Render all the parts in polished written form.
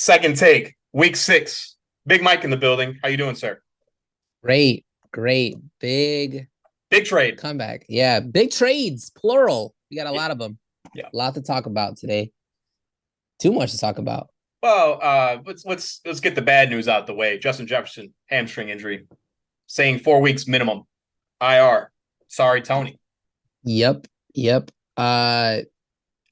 Second take, week 6. Big Mike in the building. How you doing, sir? Great. Big Big trade. comeback. Yeah, big trades, plural. We got a Yeah. lot of them. Yeah. A lot to talk about today. Too much to talk about. Well, let's get the bad news out the way. Justin Jefferson, hamstring injury, saying 4 weeks minimum. IR. Sorry, Tony. Yep.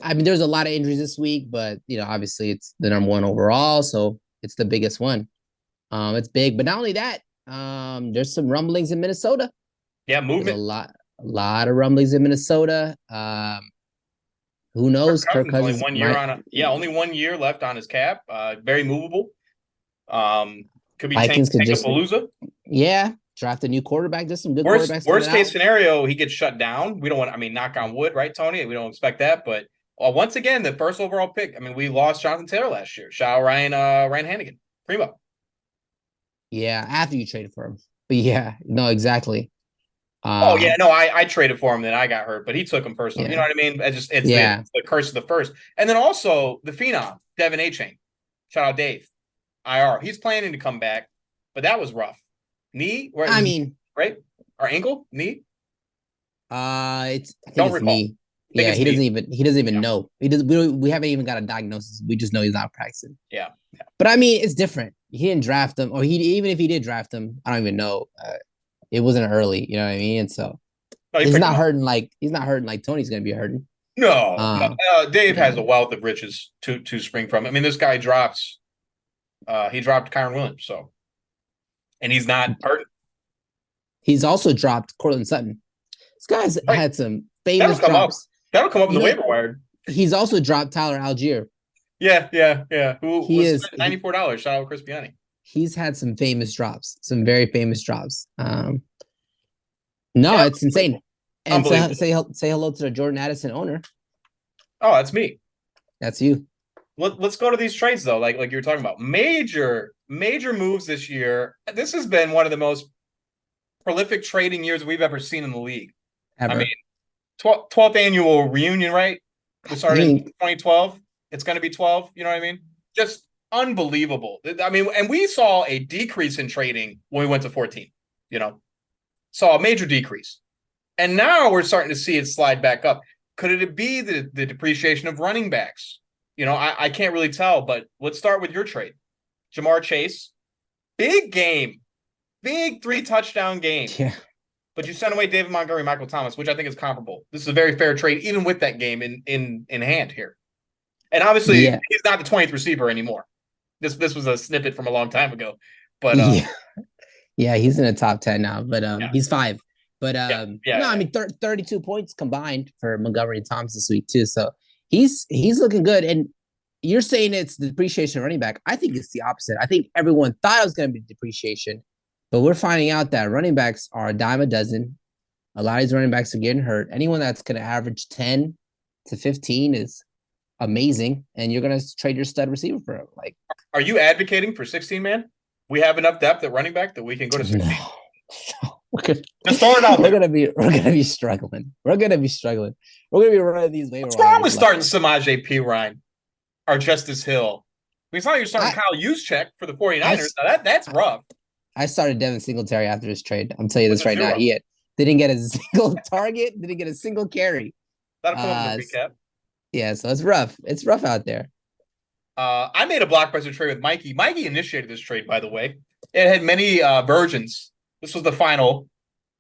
I mean, there's a lot of injuries this week, but obviously it's the number one overall, so it's the biggest one. It's big, but not only that, there's some rumblings in Minnesota. Yeah, There's movement. a lot of rumblings in Minnesota. Who knows? Kirk Only Cousins 1 year might. only 1 year left on his cap. Very movable. Could be Vikings could just, Palooza. yeah, draft a new quarterback. There's some good Worst quarterbacks. worst case scenario, he gets shut down. We don't want. I mean, knock on wood, right, Tony? We don't expect that, but once again, the first overall pick. I mean, we lost Jonathan Taylor last year. Shout out Ryan Hannigan, primo. Yeah, after you traded for him. But yeah, no, exactly. Oh yeah, no, I traded for him, then I got hurt, but he took him personally. Yeah. You know what I mean? It's the curse of the first. And then also the phenom, Devin A-Chain. Shout out Dave. IR. He's planning to come back, but that was rough. Knee? Right? Or ankle? Knee? I Don't it's recall. knee. Yeah, he doesn't even know. We haven't even got a diagnosis. We just know he's not practicing. Yeah. But I mean, it's different. He didn't draft him, or even if he did draft him, I don't even know. It wasn't early, you know what I mean? And so he's not hurting like Tony's gonna be hurting. No. Dave has a wealth of riches to spring from. I mean, this guy dropped Kyron Williams, so, and he's not hurting. He's also dropped Cortland Sutton. This guy's had some famous drops. That'll come up in the waiver wire. He's also dropped Tyler Algier. Yeah. Who was $94? Shout out Chris Biani. He's had some famous drops, some very famous drops. It's insane. And say hello to the Jordan Addison owner. Oh, that's me. That's you. Let's go to these trades though, like you were talking about. Major moves this year. This has been one of the most prolific trading years we've ever seen in the league. Ever. I mean, 12th annual reunion, right? We started in 2012. It's going to be 12. You know what I mean? Just unbelievable. I mean, and we saw a decrease in trading when we went to 14. Saw a major decrease. And now we're starting to see it slide back up. Could it be the depreciation of running backs? I can't really tell, but let's start with your trade. Jamar Chase, big game, big 3-touchdown game. Yeah. But you sent away David Montgomery, Michael Thomas, which I think is comparable. This is a very fair trade, even with that game in hand here. And obviously, he's not the 20th receiver anymore. This was a snippet from a long time ago. But yeah, he's in the top 10 now, but he's 5. But no, I mean 32 points combined for Montgomery and Thomas this week too. So he's looking good. And you're saying it's the depreciation of running back. I think it's the opposite. I think everyone thought it was going to be depreciation, but we're finding out that running backs are a dime a dozen. A lot of these running backs are getting hurt. Anyone that's going to average 10 to 15 is amazing, and you're going to trade your stud receiver for him. Like, are you advocating for 16 man? We have enough depth at running back that we can go to 16. No. Just throw it out. We're gonna be struggling. We're gonna be running these waivers. What's wrong with starting Samaje Perine or Justice Hill? I mean, it's not like you're starting Kyle Juszczyk for the 49ers. That's rough. I started Devin Singletary after this trade. I'm telling you this right now. He didn't get a single target, didn't get a single carry. That'll come up in the recap. Yeah, so it's rough. It's rough out there. I made a blockbuster trade with Mikey. Mikey initiated this trade, by the way. It had many versions. This was the final.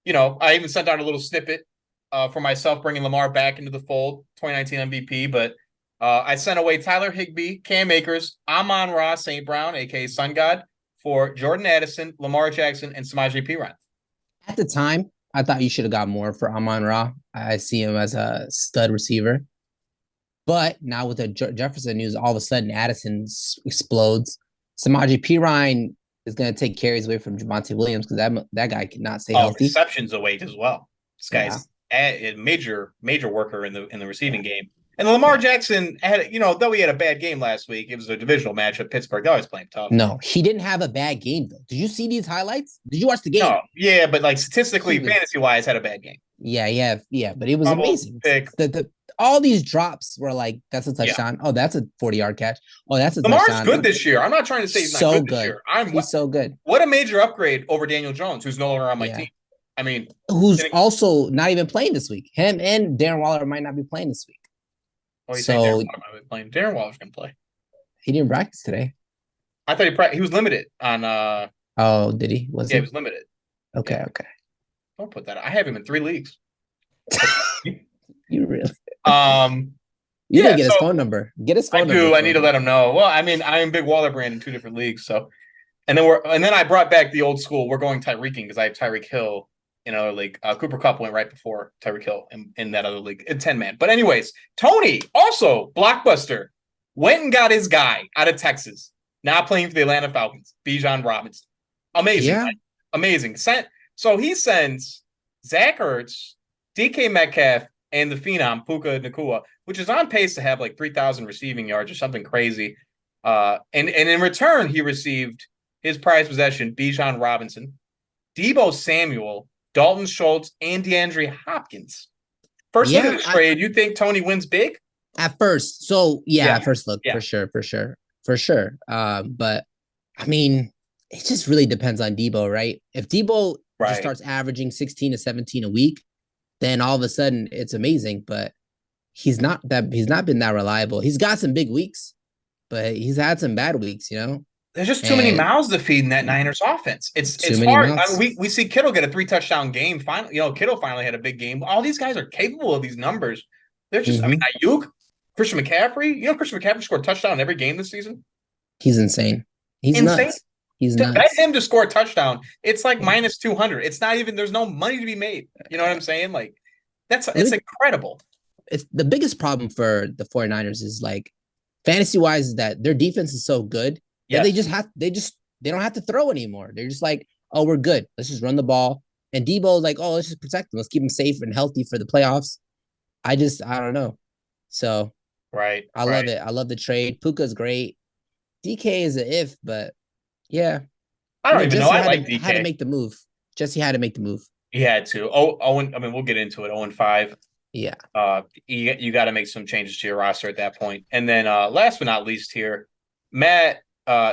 I even sent out a little snippet for myself, bringing Lamar back into the fold, 2019 MVP. But I sent away Tyler Higbee, Cam Akers, Amon-Ra St. Brown, a.k.a. Sun God, for Jordan Addison, Lamar Jackson, and Samaje Perine. At the time, I thought you should have got more for Amon-Ra. I see him as a stud receiver. But now with the Jefferson news, all of a sudden Addison explodes. Samaje Perine is going to take carries away from Javonte Williams because that guy cannot stay healthy. Receptions away as well. This guy's a major worker in the receiving game. And Lamar Jackson had, though he had a bad game last week, it was a divisional matchup. Pittsburgh, they're always playing tough. No, he didn't have a bad game though. Did you see these highlights? Did you watch the game? No, yeah, but like statistically, fantasy wise, had a bad game. Yeah, but it was amazing. all these drops were like, that's a touchdown. Oh, that's a 40-yard catch. Oh, that's a Lamar's touchdown. good this year. I'm not trying to say he's not good this year. He's so good. What a major upgrade over Daniel Jones, who's no longer on my team. I mean, who's also not even playing this week. Him and Darren Waller might not be playing this week. Oh, you saying Darren Waller might be playing? Darren Waller's gonna play. He didn't practice today. I thought he was limited on. Oh, did he? He was limited. Okay, okay. Don't put that. I have him in 3 leagues. You really? You gotta get his phone number. Get his phone number. I do. I need to let him know. Well, I mean, I am big Waller brand in 2 different leagues. So, and then I brought back the old school. We're going Tyreeking because I have Tyreek Hill in another league. Cooper Kupp went right before Tyreek Hill in that other league, in 10-man. But anyways, Tony also Blockbuster went and got his guy out of Texas, now playing for the Atlanta Falcons, Bijan Robinson. Amazing, right? Amazing. So he sends Zach Ertz, DK Metcalf, and the phenom Puka Nukem, which is on pace to have like 3,000 receiving yards or something crazy. And in return, he received his prized possession, Bijan Robinson, Deebo Samuel, Dalton Schultz, and DeAndre Hopkins. First look at this trade, you think Tony wins big? At first. So, at first look, for sure. But, I mean, it just really depends on Deebo, right? If Deebo just starts averaging 16 to 17 a week, then all of a sudden it's amazing. But he's not been that reliable. He's got some big weeks, but he's had some bad weeks, There's just too many mouths to feed in that Niners offense. It's hard. I mean, we see Kittle get a 3-touchdown game. Finally, Kittle finally had a big game. All these guys are capable of these numbers. They're just, I mean, Ayuk, Christian McCaffrey. Christian McCaffrey scored a touchdown in every game this season. He's insane. He's insane. Nuts. He's nuts. Bet him to score a touchdown. It's like minus 200. It's not even. There's no money to be made. You know what I'm saying? Like it's incredible. It's the biggest problem for the 49ers is like fantasy wise is that their defense is so good that they don't have to throw anymore. They're just like, oh, we're good. Let's just run the ball. And Debo's like, oh, let's just protect them. Let's keep them safe and healthy for the playoffs. I don't know. So I love it. I love the trade. Puka's great. DK is an if, but yeah. I don't even know. I like DK. Had to make the move. Jesse had to make the move. He had to. I mean, we'll get into it. 0-5. Yeah. You got to make some changes to your roster at that point. And then last but not least here, Matt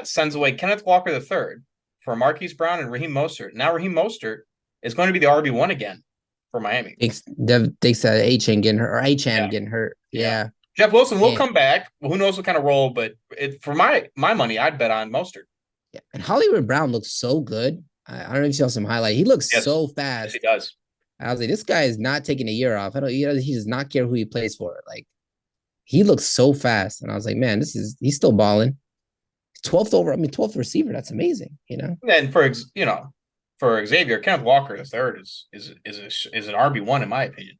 sends away Kenneth Walker III for Marquise Brown and Raheem Mostert. Now Raheem Mostert is going to be the RB1 again for Miami. They said Achane getting hurt or Achane getting hurt. Yeah. Jeff Wilson will come back. Well, who knows what kind of role, but for my money, I'd bet on Mostert. Yeah. And Hollywood Brown looks so good. I don't know if you saw some highlight. He looks so fast. Yes, he does. I was like, this guy is not taking a year off. He does not care who he plays for. Like, he looks so fast. And I was like, man, he's still balling. 12th receiver. That's amazing, And then for Xavier, Kenneth Walker III is an RB1 in my opinion.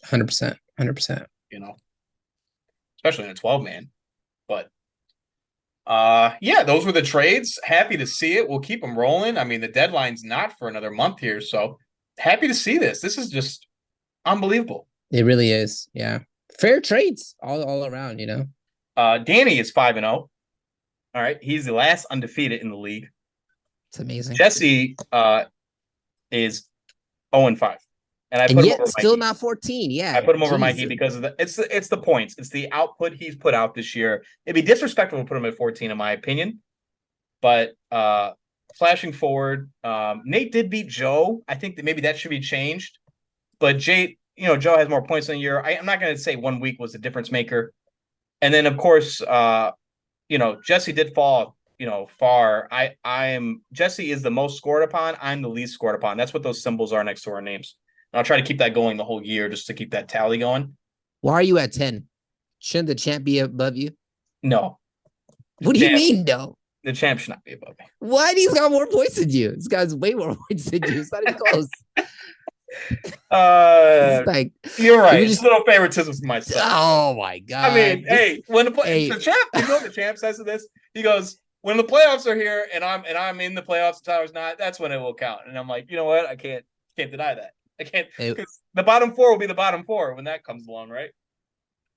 100%. Especially in a 12-man. But those were the trades. Happy to see it. We'll keep them rolling. I mean, the deadline's not for another month here, so happy to see this. This is just unbelievable. It really is. Yeah. Fair trades all around, Danny is 5-0. All right. He's the last undefeated in the league. It's amazing. Jesse is 0-5. And I put him over still Mikey. Not 14. Yeah. I put him over Mikey because of it's the points. It's the output he's put out this year. It'd be disrespectful to put him at 14, in my opinion. But flashing forward, Nate did beat Joe. I think that maybe that should be changed. But Joe has more points than a year. I'm not going to say 1 week was the difference maker. And then, of course, Jesse did fall, far. Jesse is the most scored upon. I'm the least scored upon. That's what those symbols are next to our names. And I'll try to keep that going the whole year just to keep that tally going. Why are you at 10? Shouldn't the champ be above you? No. What do you mean, though? The champ should not be above me. Why? He's got more points than you. This guy's way more points than you. It's not even close. You're right. It's a little favoritism for myself. Oh my god! I mean, when the champ, what the champ says to this? He goes, "When the playoffs are here, and I'm in the playoffs, and Tyler's not. That's when it will count." And I'm like, you know what? I can't deny that. I can't because the bottom 4 will be the bottom 4 when that comes along, right?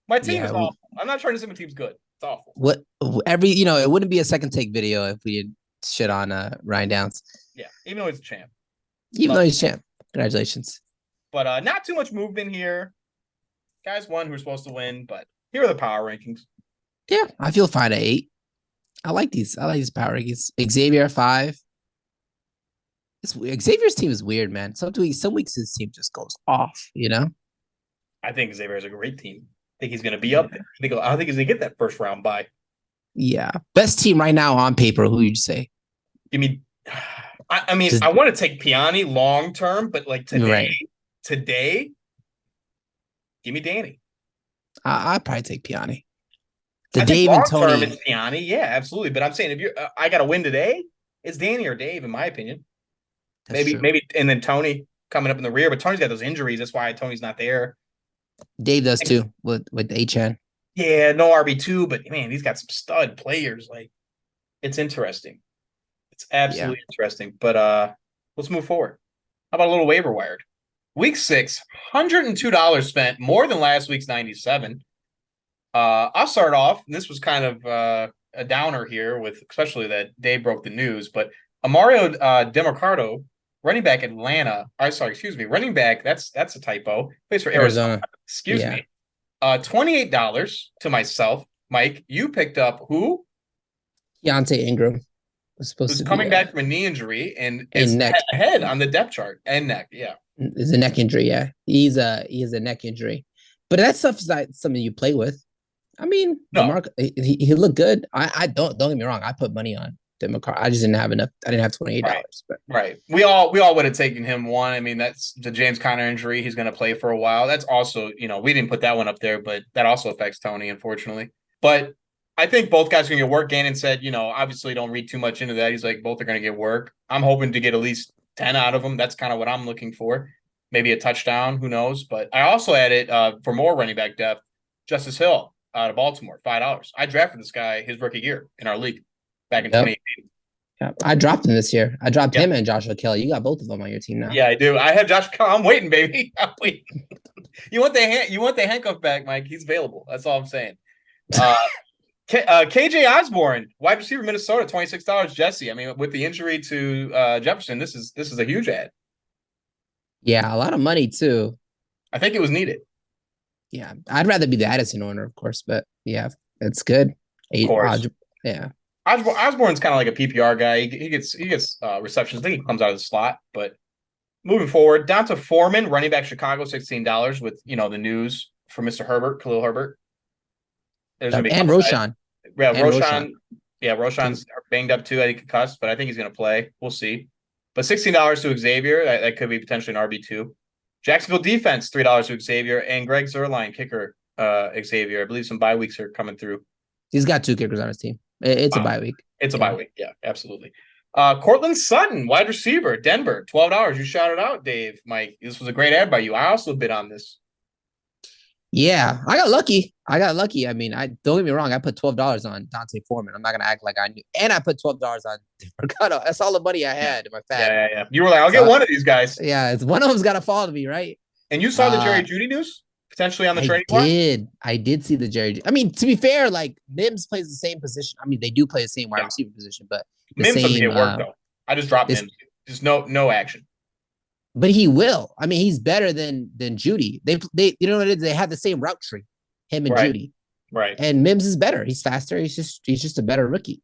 My team is awful. I'm not trying to say my team's good. It's awful. It wouldn't be a second take video if we did shit on Ryan Downs. Yeah, even though he's a champ. Even though he's champ. Congratulations. But not too much movement here. Guys won who were supposed to win, but here are the power rankings. Yeah, I feel fine at 8. I like these power rankings. Xavier 5. Xavier's team is weird, man. Some weeks his team just goes off, you know? I think Xavier is a great team. I think he's going to be up there. I think he's going to get that first round bye. Yeah. Best team right now on paper, who you'd say? Give me I mean, I want to take Piani long term, but like today, give me Danny. I'd probably take Piani. Dave and Tony. Long term, it's Piani. Yeah, absolutely. But I'm saying if you're, I got to win today, it's Danny or Dave, in my opinion. Maybe, and then Tony coming up in the rear. But Tony's got those injuries. That's why Tony's not there. Dave does too with HN. Yeah, no RB2, but man, he's got some stud players. Like, it's interesting. It's absolutely interesting. But let's move forward. How about a little waiver wired? Week 6, $102 spent, more than last week's 97. I'll start off. This was kind of a downer here, with especially that Dave broke the news. But Mario DeMarcado, running back Atlanta. Running back. That's a typo. Plays for Arizona. Excuse me. $28 to myself. Mike, you picked up who? Keontae Ingram. Who's coming back from a knee injury and is ahead on the depth chart and neck. Yeah. It's a neck injury. Yeah. He has a neck injury. But that stuff is not something you play with. I mean, no. He looked good. I don't get me wrong. I put money on DeMarcado. I just didn't have enough. I didn't have $28. Right. We all would have taken him one. I mean, that's the James Conner injury. He's going to play for a while. That's also, we didn't put that one up there, but that also affects Tony, unfortunately. But I think both guys are going to get work. Gannon said, obviously don't read too much into that. He's like, both are going to get work. I'm hoping to get at least 10 out of them. That's kind of what I'm looking for. Maybe a touchdown. Who knows? But I also added for more running back depth, Justice Hill out of Baltimore, $5. I drafted this guy his rookie year in our league back in 2018. Yeah, I dropped him this year. I dropped him and Joshua Kelly. You got both of them on your team now. Yeah, I do. I have Joshua Kelly. I'm waiting, baby. I'm waiting. You want the handcuff back, Mike? He's available. That's all I'm saying. KJ Osborne, wide receiver, Minnesota, $26. Jesse, I mean, with the injury to Jefferson, this is a huge ad. Yeah, a lot of money too. I think it was needed. Yeah, I'd rather be the Addison owner, of course, but yeah, it's good. Of course. Yeah. Osborne's kind of like a PPR guy. He gets receptions. I think he comes out of the slot. But moving forward, down to Foreman, running back Chicago, $16 with the news for Mr. Herbert, Khalil Herbert. There's gonna be and Roshan. Yeah, Roshan. Yeah, Roshan's banged up too. I think concussed, but I think he's gonna play. We'll see. But $16 to Xavier. That could be potentially an RB2. Jacksonville defense, $3 to Xavier, and Greg Zuerlein, kicker, Xavier. I believe some bye weeks are coming through. He's got 2 kickers on his team. It's a bye week. It's a bye week. Yeah, absolutely. Cortland Sutton, wide receiver, Denver, $12. You shouted out, Dave. Mike, this was a great ad by you. I also bid on this. Yeah, I got lucky. I mean, don't get me wrong. I put $12 on Dante Foreman. I'm not gonna act like I knew. And I put $12 on Mercado. That's all the money I had in my fab. Yeah. You were like, I'll get one of these guys. Yeah, it's one of them's got to fall to me, right? And you saw the Jerry Jeudy news potentially on the trading block? I did see the Jerry. I mean, to be fair, like Mims plays the same position. I mean, they do play the same wide receiver position, but Mims doesn't get work though. I just dropped Mims. Just no action. But he will. I mean, he's better than Jeudy. They you know what it is? They have the same route tree, him and Jeudy. Right. And Mims is better. He's faster. He's just a better rookie.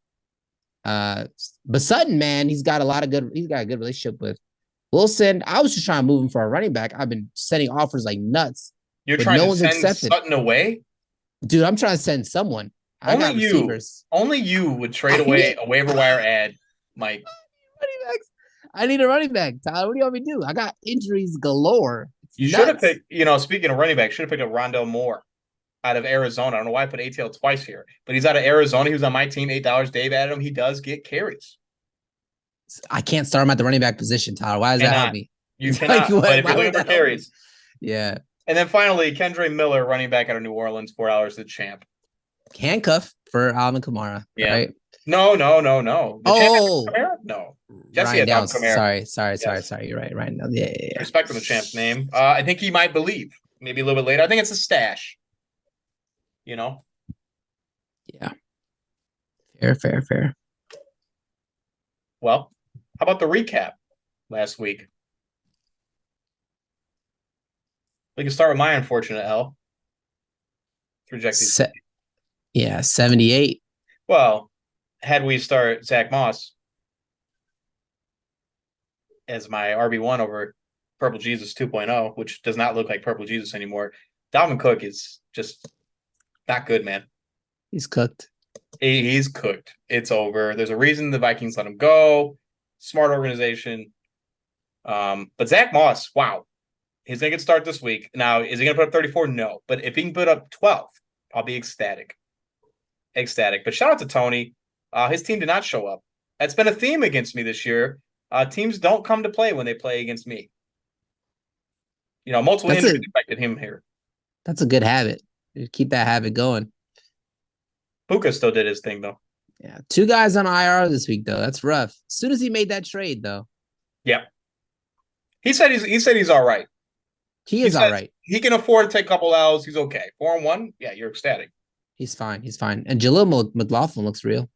But Sutton, man, he's got a good relationship with Wilson. I was just trying to move him for a running back. I've been sending offers like nuts. You're trying to send Sutton away? Dude, I'm trying to send someone. Only you would trade away a waiver wire ad, Mike. I need a running back, Tyler. What do you want me to do? I got injuries galore. You should have picked, speaking of running back, should have picked up Rondell Moore out of Arizona. I don't know why I put ATL twice here, but he's out of Arizona. He was on my team, $8. Dave added him. He does get carries. I can't start him at the running back position, Tyler. Why does that help me? You cannot, but if you're looking for carries. Yeah. And then finally, Kendre Miller, running back out of New Orleans, $4, the champ. Handcuff for Alvin Kamara. Yeah. Right? No. Oh. No. Jesse Ryan Downs. Sorry. You're right. Ryan Downs. Yeah. Respect on the champ's name. I think he might believe. Maybe a little bit later. I think it's a stash. Yeah. Fair. Well, how about the recap last week? We can start with my unfortunate hell. Projected. 78. Well, had we start Zach Moss as my RB1 over Purple Jesus 2.0, which does not look like Purple Jesus anymore, Dalvin Cook is just not good, man. He's cooked. He's cooked. It's over. There's a reason the Vikings let him go. Smart organization. But Zach Moss, wow. He's going to get start this week. Now, is he going to put up 34? No. But if he can put up 12, I'll be ecstatic. Ecstatic. But shout out to Tony. His team did not show up. That's been a theme against me this year. Teams don't come to play when they play against me. Multiple injuries affected him here. That's a good habit. Keep that habit going. Puka still did his thing, though. Yeah. 2 guys on IR this week, though. That's rough. As soon as he made that trade, though. Yeah. He said he's all right. He is all right. He can afford to take a couple L's. He's okay. 4-1. Yeah, you're ecstatic. He's fine. He's fine. And Jaleel McLaughlin looks real.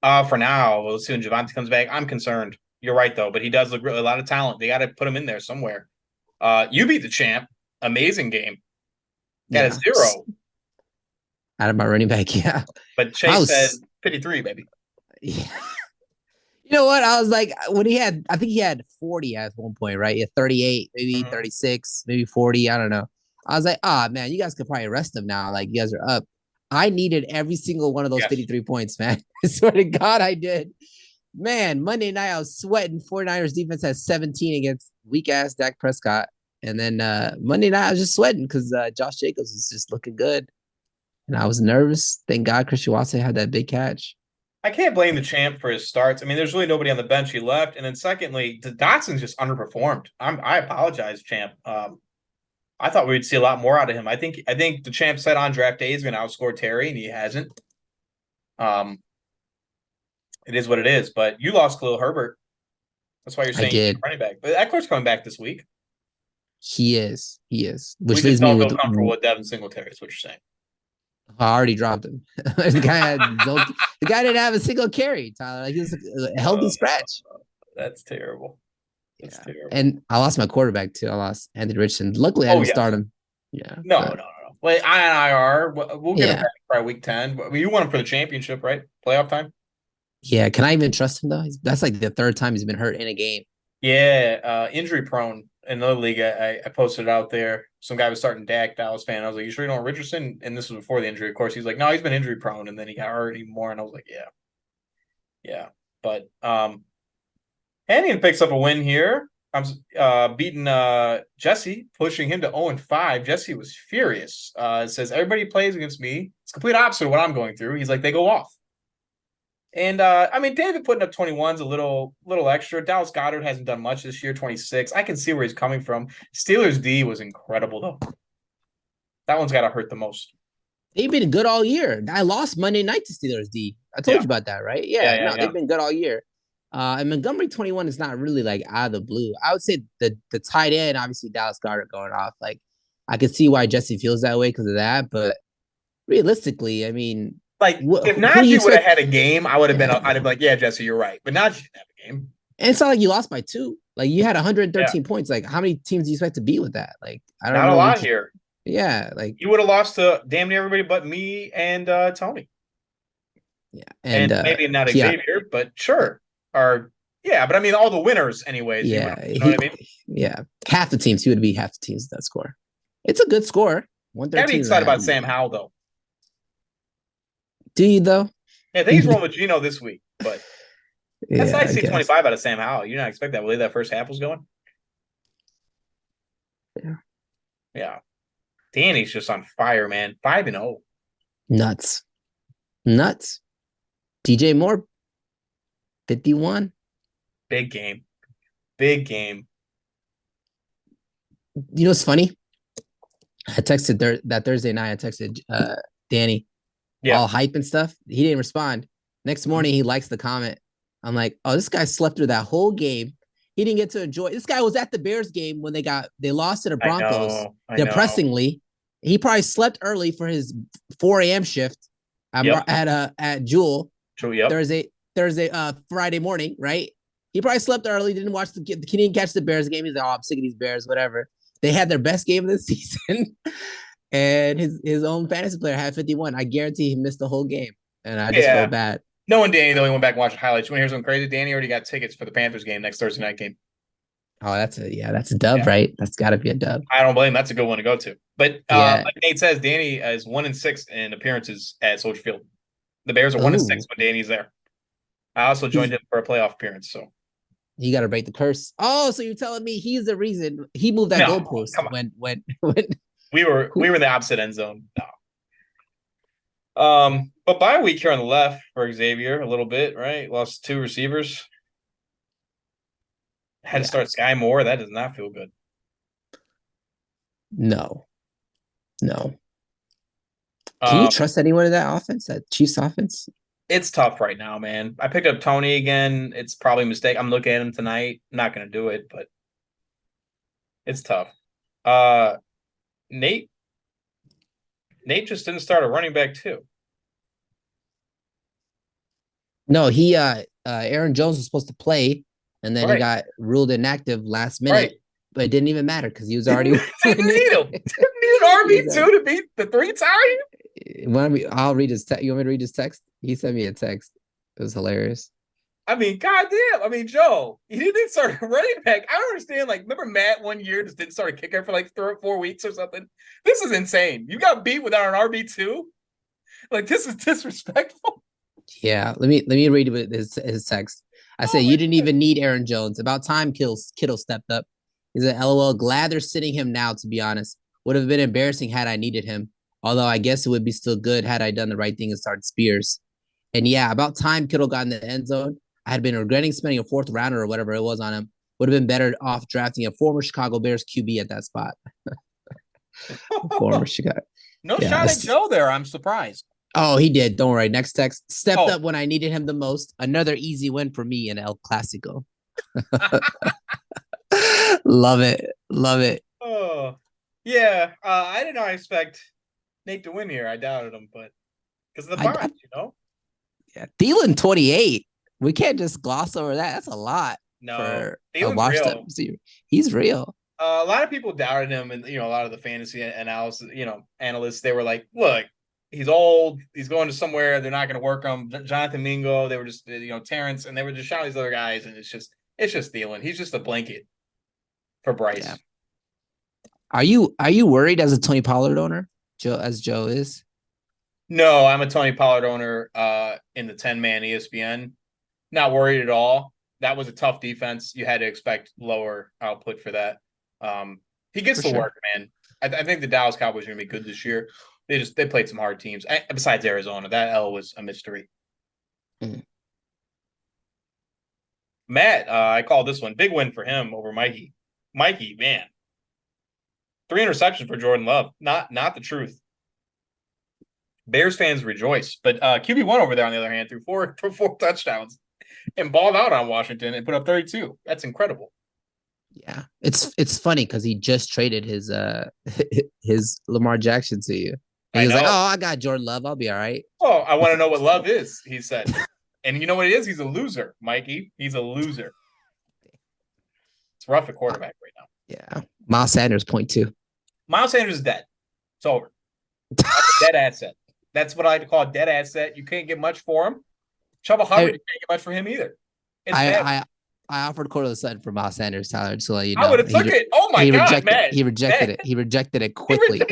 For now, we'll see when Javonte comes back. I'm concerned. You're right, though. But he does look really a lot of talent. They got to put him in there somewhere. You beat the champ. Amazing game. Got a 0. Out of my running back, yeah. But Chase said 53, baby. Yeah. You know what? I was like, I think he had 40 at one point, right? He had 38, maybe 36, maybe 40. I don't know. I was like, man, you guys could probably rest him now. Like, you guys are up. I needed every single one of those 53 points, man. I swear to God, I did. Man, Monday night, I was sweating. 49ers defense had 17 against weak-ass Dak Prescott. And then Monday night, I was just sweating because Josh Jacobs was just looking good. And I was nervous. Thank God Christian Watson had that big catch. I can't blame the champ for his starts. I mean, there's really nobody on the bench. He left. And then secondly, Dotson's just underperformed. I apologize, champ. I thought we'd see a lot more out of him. I think the champ said on draft day he's going to outscore Terry, and he hasn't. It is what it is. But you lost Khalil Herbert. That's why you're saying he's running back. But Eckler's coming back this week. He is. Which leaves me don't feel comfortable with Devin Singletary, is what you're saying. I already dropped him. the guy didn't have a single carry, Tyler. Like, he was a healthy scratch. That's terrible. That's terrible. And I lost my quarterback too. I lost Anthony Richardson. Luckily, I didn't start him. Yeah. No. Wait, IR. We'll get him back by week 10. You want him for the championship, right? Playoff time. Yeah. Can I even trust him though? That's like the 3rd time he's been hurt in a game. Yeah. Injury prone. In another league, I posted it out there. Some guy was starting Dak, Dallas fan. I was like, "You sure you don't want Richardson?" And this was before the injury. Of course, he's like, "No, he's been injury prone." And then he got hurt even more. And I was like, "Yeah." But Hannigan picks up a win here. I'm beating Jesse, pushing him to 0-5. Jesse was furious. It says everybody plays against me. It's complete opposite of what I'm going through. He's like, they go off. And I mean, David putting up 21's a little extra. Dallas Goedert hasn't done much this year, 26. I can see where he's coming from. Steelers D was incredible though. That one's got to hurt the most. They've been good all year. I lost Monday night to Steelers D. I told you about that, right? Yeah. They've been good all year. And Montgomery 21 is not really like out of the blue. I would say the tight end, obviously Dallas Goedert going off. Like, I could see why Jesse feels that way because of that. But realistically, I mean, like, if Najee would have had a game, I'd have been like, yeah, Jesse, you're right. But Najee didn't have a game. And it's not like you lost by 2. Like, you had 113 points. Like, how many teams do you expect to beat with that? Like, I don't know. Not a lot here. Yeah. Like, you would have lost to damn near everybody but me and Tony. Yeah. And maybe not Xavier, but sure. But I mean, all the winners anyways. Yeah. You know what I mean? Yeah. Half the teams. He would be half the teams that score. It's a good score. 113. Gotta be excited about Sam Howell, though. Do you, though? Yeah, I think he's rolling with Gino this week, but that's nice to see 25 out of Sam Howell. You not expect that. Believe that first half was going? Yeah. Danny's just on fire, man. 5-0. Nuts. DJ Moore, 51. Big game. You know what's funny? I texted that Thursday night. I texted Danny. All hype and stuff. He didn't respond. Next morning, he likes the comment. I'm like, oh, this guy slept through that whole game. He didn't get to enjoy. This guy was at the Bears game when they lost to the Broncos. Depressingly, he probably slept early for his 4 a.m. shift at Jewel. Thursday, Friday morning, right? He probably slept early. Didn't watch he didn't catch the Bears game. He's like, oh, I'm sick of these Bears. Whatever. They had their best game of the season. and his own fantasy player had 51. I guarantee he missed the whole game, and I just Yeah. felt bad. No one, Danny, though, he went back and watched highlights. You want to hear something crazy? Danny already got tickets for the Panthers game next Thursday night game. Oh, that's a dub, right? That's got to be a dub. I don't blame him. That's a good one to go to. But Yeah. like Nate says, Danny is 1-6 in appearances at Soldier Field. The Bears are 1-6 when Danny's there. I also joined him for a playoff appearance, so you got to break the curse. Oh, so you're telling me he's the reason he moved that goalpost when we were in the opposite end zone. No. But bye week here on the left for Xavier a little bit, right? Lost 2 receivers. Had to start Sky Moore. That does not feel good. No. Can you trust anyone in that offense, that Chiefs offense? It's tough right now, man. I picked up Tony again. It's probably a mistake. I'm looking at him tonight. I'm not going to do it, but it's tough. Nate just didn't start a running back too. No, he Aaron Jones was supposed to play, and then he got ruled inactive last minute. But it didn't even matter because he was already. Didn't need him. Didn't need an RB2 to beat the 3-time. I'll read his text. You want me to read his text? He sent me a text. It was hilarious. I mean, goddamn. I mean, Joe, he didn't start a running back. I don't understand. Like, remember Matt one year just didn't start a kicker for like 3 or 4 weeks or something? This is insane. You got beat without an RB2? Like, this is disrespectful. Yeah, let me read his text. I said, you didn't even need Aaron Jones. About time Kittle stepped up. He said, LOL, glad they're sitting him now, to be honest. Would have been embarrassing had I needed him. Although I guess it would be still good had I done the right thing and started Spears. And yeah, about time Kittle got in the end zone. I had been regretting spending a 4th rounder or whatever it was on him. Would have been better off drafting a former Chicago Bears QB at that spot. Former Chicago. No shot at Joe there. I'm surprised. Oh, he did. Don't worry. Next text. Stepped up when I needed him the most. Another easy win for me in El Clasico. Love it. Oh, yeah. I did not expect Nate to win here. I doubted him, but because of the bond, you know? Yeah. Thielen 28. We can't just gloss over that. That's a lot. No, for Thielen's real. Receiver. He's real. A lot of people doubted him, and a lot of the fantasy analysis, analysts, they were like, "Look, he's old. He's going to somewhere. They're not going to work him." Jonathan Mingo, they were just, Terrence, and they were just shouting these other guys, and it's just Thielen. He's just a blanket for Bryce. Yeah. Are you worried as a Tony Pollard owner, Joe is? No, I'm a Tony Pollard owner in the 10-man ESPN. Not worried at all. That was a tough defense. You had to expect lower output for that. He gets the work, man. I think the Dallas Cowboys are going to be good this year. They played some hard teams. Besides Arizona, that L was a mystery. Matt, I call this one big win for him over Mikey. Mikey, man, 3 interceptions for Jordan Love. Not the truth. Bears fans rejoice, but QB1 over there on the other hand threw 4 touchdowns and balled out on Washington and put up 32. That's incredible. Yeah, it's funny because he just traded his Lamar Jackson to you. And he was like, "Oh, I got Jordan Love. I'll be all right." Oh, I want to know what Love is. He said, and you know what it is? He's a loser, Mikey. He's a loser. It's rough at quarterback right now. Yeah, Miles Sanders .2. Miles Sanders is dead. It's over. That's a dead asset. That's what I like to call a dead asset. You can't get much for him. Chuba Hubbard, you can't get much for him either. I offered Cortland Sutton for Miles Sanders, Tyler, just to let you know. I would have took it. Oh my God, man. He rejected it. He rejected it quickly.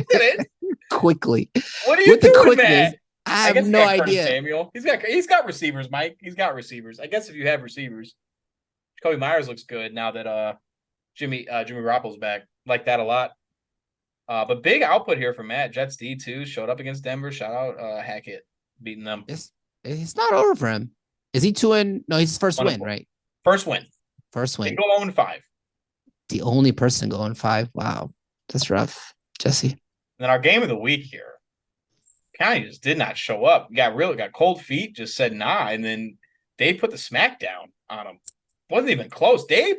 Quickly. What are you doing, man? I have no idea. Samuel. He's got receivers, Mike. He's got receivers. I guess if you have receivers. Jacoby Myers looks good now that Jimmy Garoppolo's back. Like that a lot. But big output here from Matt. Jets D2 showed up against Denver. Shout out Hackett beating them. It's not over for him. Is he 2-0? No, he's his first win, right? First win. They go 0-5. The only person going 5. Wow. That's rough. Jesse. And then our game of the week here. County just did not show up. Got cold feet, just said nah. And then Dave put the smack down on him. Wasn't even close. Dave,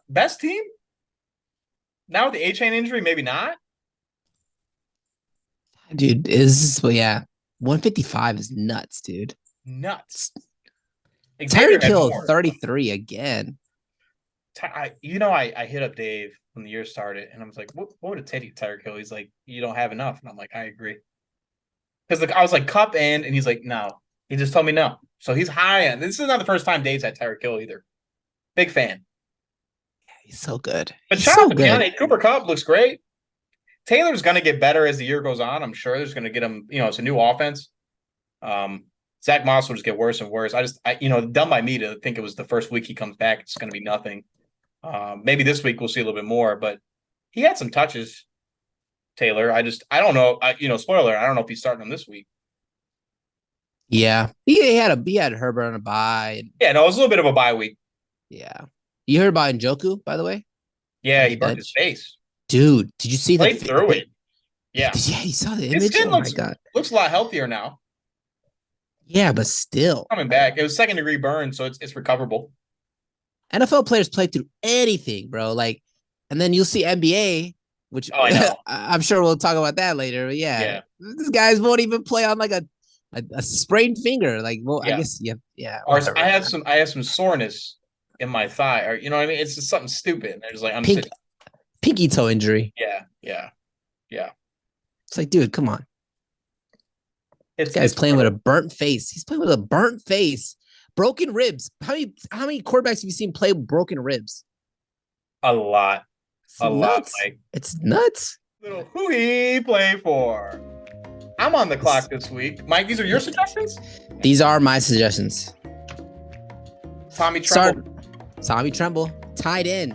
best team? Now with the A-chain injury, maybe not. Dude, 155 is nuts, dude. Nuts. Tyreek Hill 33 again. I hit up Dave when the year started, and I was like, what would it take to Tyreek Hill? He's like, you don't have enough, and I'm like, I agree. Because I was like, Cup and he's like, no. He just told me no. So he's high on. This is not the first time Dave's had Tyreek Hill either. Big fan. Yeah, he's so good. But shout out to Deontay. Cooper Kupp looks great. Taylor's going to get better as the year goes on. I'm sure there's going to get him. It's a new offense. Zach Moss will just get worse and worse. Dumb by me to think it was the first week he comes back. It's going to be nothing. Maybe this week we'll see a little bit more, but he had some touches. Taylor, I don't know. Spoiler, I don't know if he's starting on this week. Yeah, he had Herbert on a bye. Yeah, no, it was a little bit of a bye week. Yeah, you heard about Njoku, by the way? Yeah, he burnt his face. Dude, did you see that? Right through it. Yeah, you saw the image. Looks a lot healthier now. Yeah, but still coming back. It was second-degree burn, so it's recoverable. NFL players play through anything, bro. Like, and then you'll see NBA, which I know. I'm sure we'll talk about that later. But yeah, these guys won't even play on like a sprained finger. Like, well, I guess yeah. Or I have some soreness in my thigh, or you know what I mean. It's just something stupid. And there's like pinky toe injury. Yeah. It's like, dude, come on. This guy's playing with a burnt face. He's playing with a burnt face. Broken ribs. How many quarterbacks have you seen play with broken ribs? A lot. Lot, Mike. It's nuts. Little who he play for. I'm on the clock this week. Mike, these are your suggestions? These are my suggestions. Tommy Tremble. Tommy Tremble. Tied in.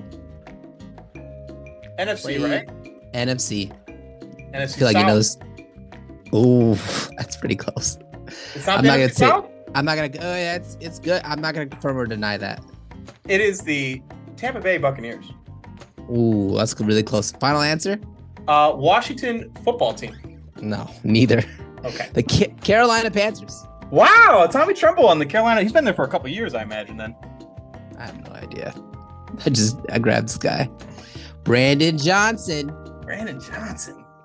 NFC, right? NFC. I feel like you know this. Ooh, that's pretty close. I'm not gonna say. I'm not gonna. Oh yeah, it's good. I'm not gonna confirm or deny that. It is the Tampa Bay Buccaneers. Ooh, that's really close. Final answer? Washington football team. No, neither. Okay. The Carolina Panthers. Wow, Tommy Tremble on the Carolina. He's been there for a couple of years, I imagine. Then. I have no idea. I grabbed this guy. Brandon Johnson.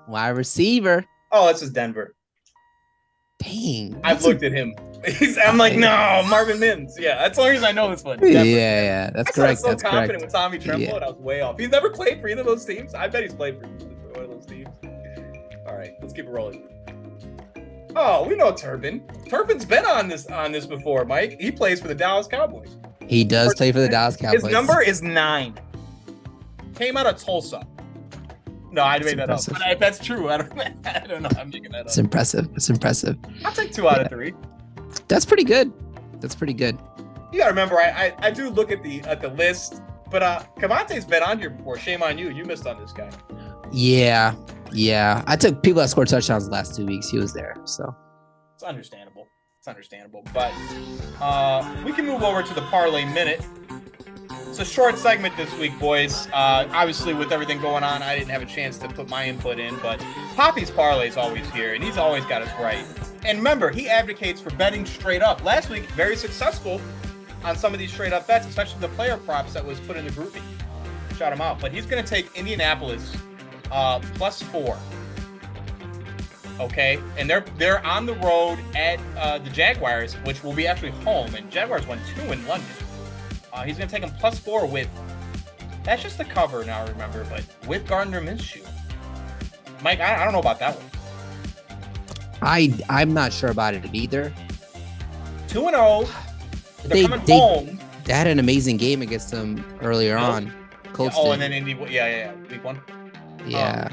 Wide receiver. Oh, this is Denver. Dang. I've looked at him. I'm like, no, Marvin Mims. Yeah, that's the only reason I know this one. Denver. Yeah, that's correct. I was so confident with Tommy Tremble, and I was way off. He's never played for either of those teams. I bet he's played for one of those teams. All right, let's keep it rolling. Oh, we know Turpin. Turpin's been on this before, Mike. He plays for the Dallas Cowboys. He does play for the Dallas Cowboys. His number is 9. Came out of Tulsa. No, I made that up. But if that's true, I don't know. I'm making that up. It's impressive. I'll take 2 out of 3. That's pretty good. You gotta remember, I do look at the list, but Cavante's been on here before. Shame on you. You missed on this guy. Yeah. I took people that scored touchdowns the last 2 weeks. He was there, so it's understandable. But we can move over to the Parley Minute. It's a short segment this week, boys. Obviously, with everything going on, I didn't have a chance to put my input in, but Poppy's Parlay is always here, and he's always got us right. And remember, he advocates for betting straight up. Last week, very successful on some of these straight up bets, especially the player props that was put in the grouping. Shout him out. But he's going to take Indianapolis +4. Okay, and they're on the road at the Jaguars, which will be actually home, and Jaguars won 2 in London. He's going to take him +4 with, that's just the cover now, remember, but with Gardner Minshew. Mike, I don't know about that one. I'm not sure about it either. 2-0. They're coming home. They had an amazing game against them earlier on. Colts and then Indy. Yeah. Week 1. Yeah.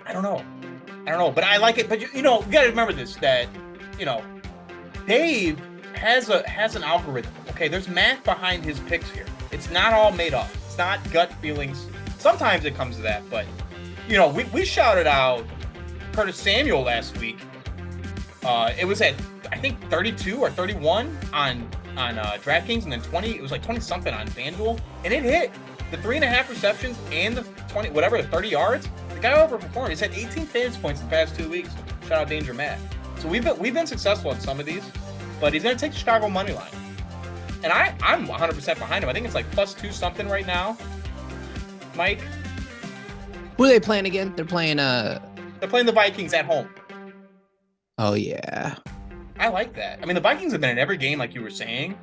I don't know, but I like it. But you got to remember this, that Dave has an algorithm. Okay, there's math behind his picks here. It's not all made up. It's not gut feelings. Sometimes it comes to that, but we shouted out Curtis Samuel last week. It was at I think 32 or 31 on DraftKings, and then 20. It was like 20 something on FanDuel, and it hit the 3.5 receptions and the 30 yards. The guy overperformed. He's had 18 fantasy points in the past 2 weeks. Shout out Danger Matt. So we've been successful in some of these, but he's going to take the Chicago money line, and I'm 100% behind him. I think it's like +2 something right now. Mike, who are they playing again? They're playing the Vikings at home. Oh yeah, I like that. I mean, the Vikings have been in every game, like you were saying.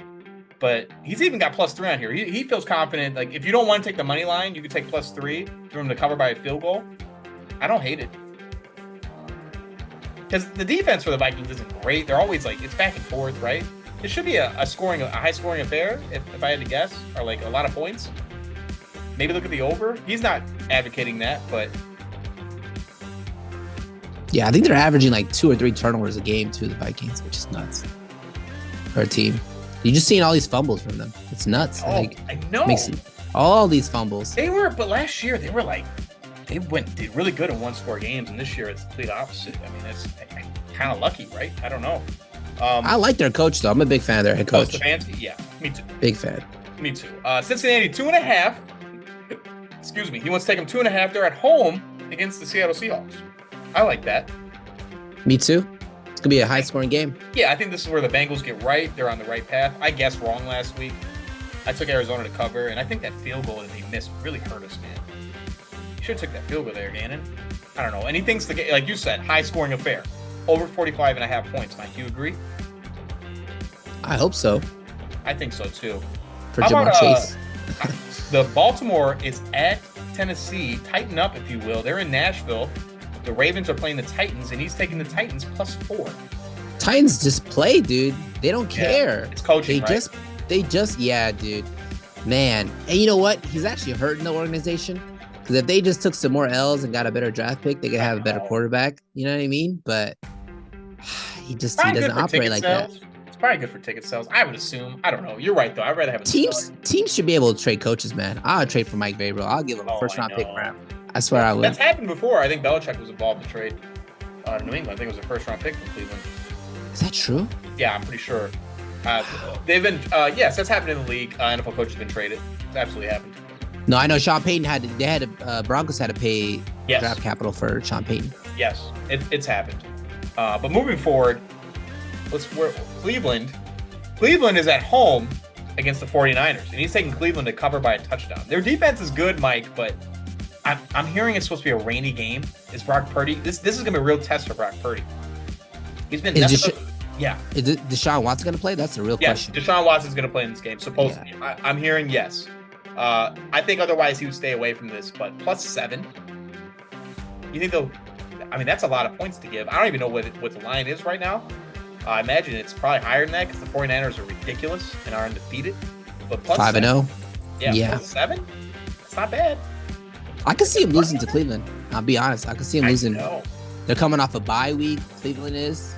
but he's even got +3 on here. He feels confident. Like, if you don't want to take the money line, you could take +3 for him to cover by a field goal. I don't hate it. Because the defense for the Vikings isn't great. They're always like, it's back and forth, right? It should be a high scoring affair, if I had to guess, or like a lot of points. Maybe look at the over. He's not advocating that, but yeah, I think they're averaging like 2 or 3 turnovers a game too, the Vikings, which is nuts for a team. You just seeing all these fumbles from them. It's nuts. Oh, like, I know. All these fumbles. But last year they were like, did really good in 1-score games, and this year it's the complete opposite. I mean, it's kind of lucky, right? I don't know. I like their coach though. I'm a big fan of their head coach. Stefanski? Yeah, me too. Big fan. Me too. Cincinnati 2.5. Excuse me. He wants to take them 2.5. They're at home against the Seattle Seahawks. I like that. Me too. It's gonna be a high-scoring game. Yeah, I think this is where the Bengals get right. They're on the right path. I guessed wrong last week. I took Arizona to cover, and I think that field goal that they missed really hurt us, man. You should have took that field goal there, Gannon. I don't know. And he thinks the game, like you said, high-scoring affair. Over 45.5 points, Mike. Do you agree? I hope so. I think so too. For Jamar Chase. The Baltimore is at Tennessee. Tighten up, if you will. They're in Nashville. The Ravens are playing the Titans, and he's taking the Titans +4. Titans just play, dude. They don't care. It's coaching, They just, yeah, dude. Man. And you know what? He's actually hurting the organization. Because if they just took some more L's and got a better draft pick, they could have a better quarterback. You know what I mean? But he doesn't operate like that. It's probably good for ticket sales. I would assume. I don't know. You're right, though. I'd rather have teams should be able to trade coaches, man. I'll trade for Mike Vrabel. I'll give him a first-round pick for him. I swear I will. That's happened before. I think Belichick was involved in the trade to New England. I think it was a first-round pick from Cleveland. Is that true? Yeah, I'm pretty sure. They've been, yes, that's happened in the league. NFL coaches have been traded. It's absolutely happened. No, I know Sean Payton Broncos had to pay draft capital for Sean Payton. Yes, it's happened. But moving forward, Cleveland is at home against the 49ers, and he's taking Cleveland to cover by a touchdown. Their defense is good, Mike, but I'm hearing it's supposed to be a rainy game. Is Brock Purdy? This is gonna be a real test for Brock Purdy. He's been yeah. Is Deshaun Watson gonna play? That's the real question. Deshaun Watson's gonna play in this game, supposedly. Yeah. I'm hearing yes. I think otherwise he would stay away from this, but +7. You think they'll? I mean, that's a lot of points to give. I don't even know what the line is right now. I imagine it's probably higher than that because the 49ers are ridiculous and are undefeated. But +5-0. Yeah. +7. It's not bad. I can see him losing to Cleveland. I'll be honest. I can see him losing. They're coming off a bye week. Cleveland is.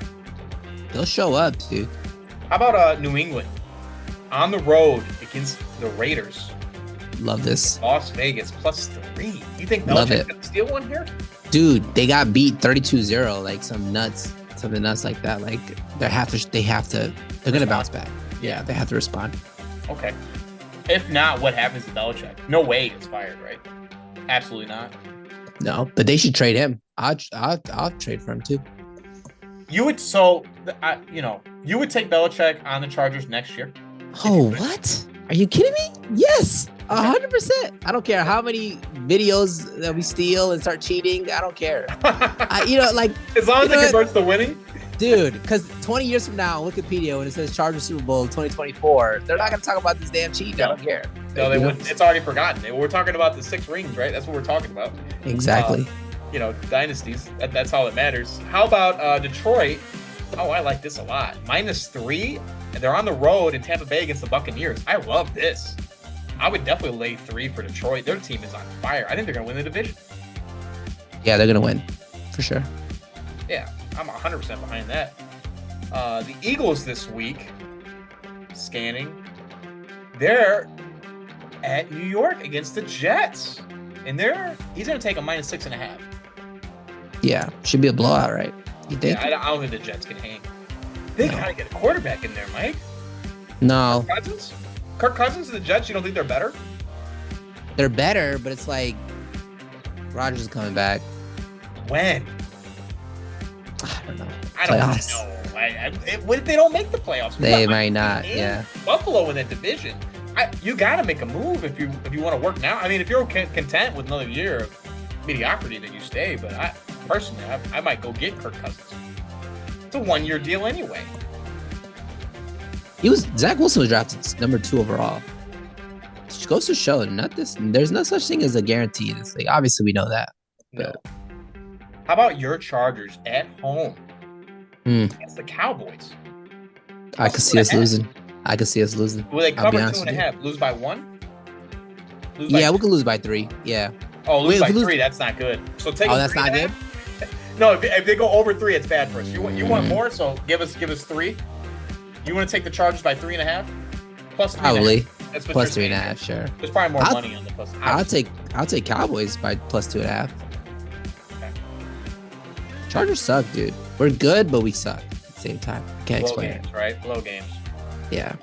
They'll show up, dude. How about New England on the road against the Raiders? Love this. Las Vegas +3. You think Belichick's gonna steal one here? Dude, they got beat 32-0, like something nuts like that. Like they're gonna bounce back. Yeah, they have to respond. Okay. If not, what happens to Belichick? No way he gets fired, right? Absolutely not. No, but they should trade him. I'll trade for him too. You would you would take Belichick on the Chargers next year? Oh, what? Are you kidding me? Yes, 100%. I don't care how many videos that we steal and start cheating. I don't care. As long as it converts to winning. Dude, because 20 years from now on Wikipedia, when it says Chargers Super Bowl 2024, they're not going to talk about this damn cheat. I don't care. No, they wouldn't. It's already forgotten. We're talking about the 6 rings, right? That's what we're talking about. Exactly. Dynasties. That's all that matters. How about Detroit? Oh, I like this a lot. -3, and they're on the road in Tampa Bay against the Buccaneers. I love this. I would definitely lay 3 for Detroit. Their team is on fire. I think they're going to win the division. Yeah, they're going to win. For sure. Yeah, I'm 100% behind that. The Eagles this week, scanning, they're at New York against the Jets. And he's going to take a -6.5. Yeah, should be a blowout, right? You think? Yeah, I don't think the Jets can hang. They got to get a quarterback in there, Mike. No. Kirk Cousins and the Jets, you don't think they're better? They're better, but it's like Rodgers is coming back. When? I don't know. I don't know. What if they don't make the playoffs? They might not, yeah. Buffalo in that division. You got to make a move if you want to work now. I mean, if you're content with another year of mediocrity, then you stay. But personally, I might go get Kirk Cousins. It's a 1-year deal anyway. Zach Wilson was drafted number 2 overall. Which goes to show there's no such thing as a guarantee in this league. Obviously, we know that. No. How about your Chargers at home against the Cowboys? I could see us losing. Will they cover 2.5? Lose by 1? We could lose by 3. Yeah. Oh, lose by 3. That's not good. So take. Oh, that's not good. No, if they go over 3, it's bad for us. You want more? So give us 3. You want to take the Chargers by 3.5? Plus 3. Probably. That's plus 3.5. Sure. There's probably more money on the plus. I'll take Cowboys by plus 2.5. Okay. Chargers suck, dude. We're good, but we suck at the same time. Can't explain it. Right? Low games. Yeah.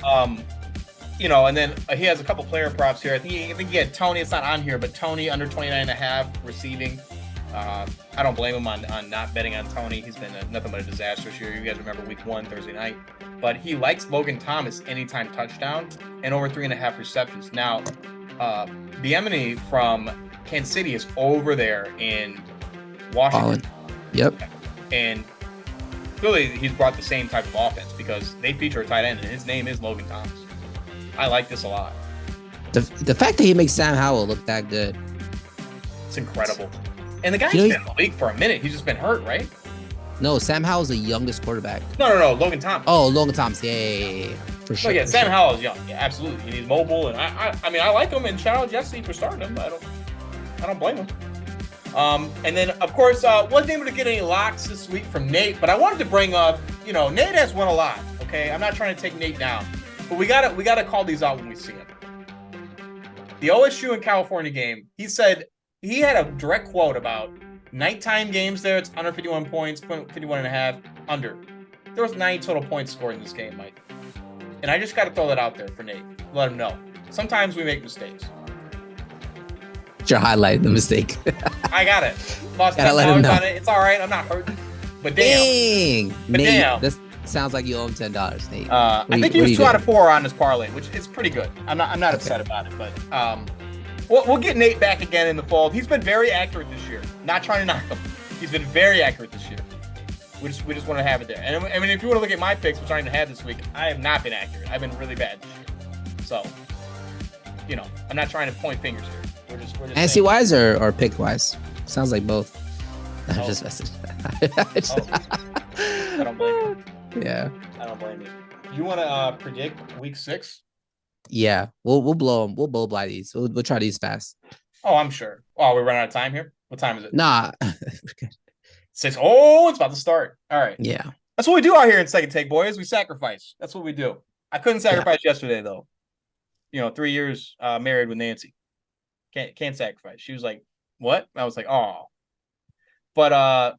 And then he has a couple player props here. I think he had Tony. It's not on here, but Tony under 29.5 receiving. I don't blame him on not betting on Tony. He's been nothing but a disaster this year. You guys remember week 1, Thursday night. But he likes Logan Thomas anytime touchdown and over 3.5 receptions. Now, Bienemy from Kansas City is over there in Washington. Yep. And clearly he's brought the same type of offense because they feature a tight end, and his name is Logan Thomas. I like this a lot. The fact that he makes Sam Howell look that good. It's incredible. And the guy's been in the league for a minute. He's just been hurt, right? No, Sam Howell's the youngest quarterback. No. Logan Thomas. Oh, Logan Thomas. Yeah. For sure. Oh, Sam Howell's young. Yeah, absolutely. He's mobile, and I like him. And shout out Jesse for starting him. I don't blame him. And then of course wasn't able to get any locks this week from Nate, but I wanted to bring up. Nate has won a lot. Okay, I'm not trying to take Nate down, but we gotta call these out when we see them. The OSU and California game. He said he had a direct quote about nighttime games there. It's under 51 points, 51.5 under. There was 9 total points scored in this game, Mike. And I just got to throw that out there for Nate. Let him know. Sometimes we make mistakes. You're highlighting the mistake. I got it. Lost $10 on it. It's all right. I'm not hurting. But damn. Nate, this sounds like you owe him $10, Nate. I think he was 2 out of 4 on his parlay, which is pretty good. I'm not upset about it, but we'll get Nate back again in the fold. He's been very accurate this year. Not trying to knock him. He's been very accurate this year. We just want to have it there. And I mean, if you want to look at my picks, which I didn't have this week, I have not been accurate. I've been really bad this year. So, I'm not trying to point fingers here. We're just fantasy wise or pick wise? Sounds like both. I'm just messing. I don't blame you. Yeah. I don't blame you. You want to predict week 6? Yeah, we'll blow them. We'll blow by these. We'll try these fast. Oh, I'm sure. Oh, we're running out of time here. What time is it? Nah. 6. Oh, it's about to start. All right. Yeah. That's what we do out here in Second Take, boys. We sacrifice. That's what we do. I couldn't sacrifice yesterday though. 3 years married with Nancy. Can't sacrifice. She was like, "What?" I was like, "Oh." But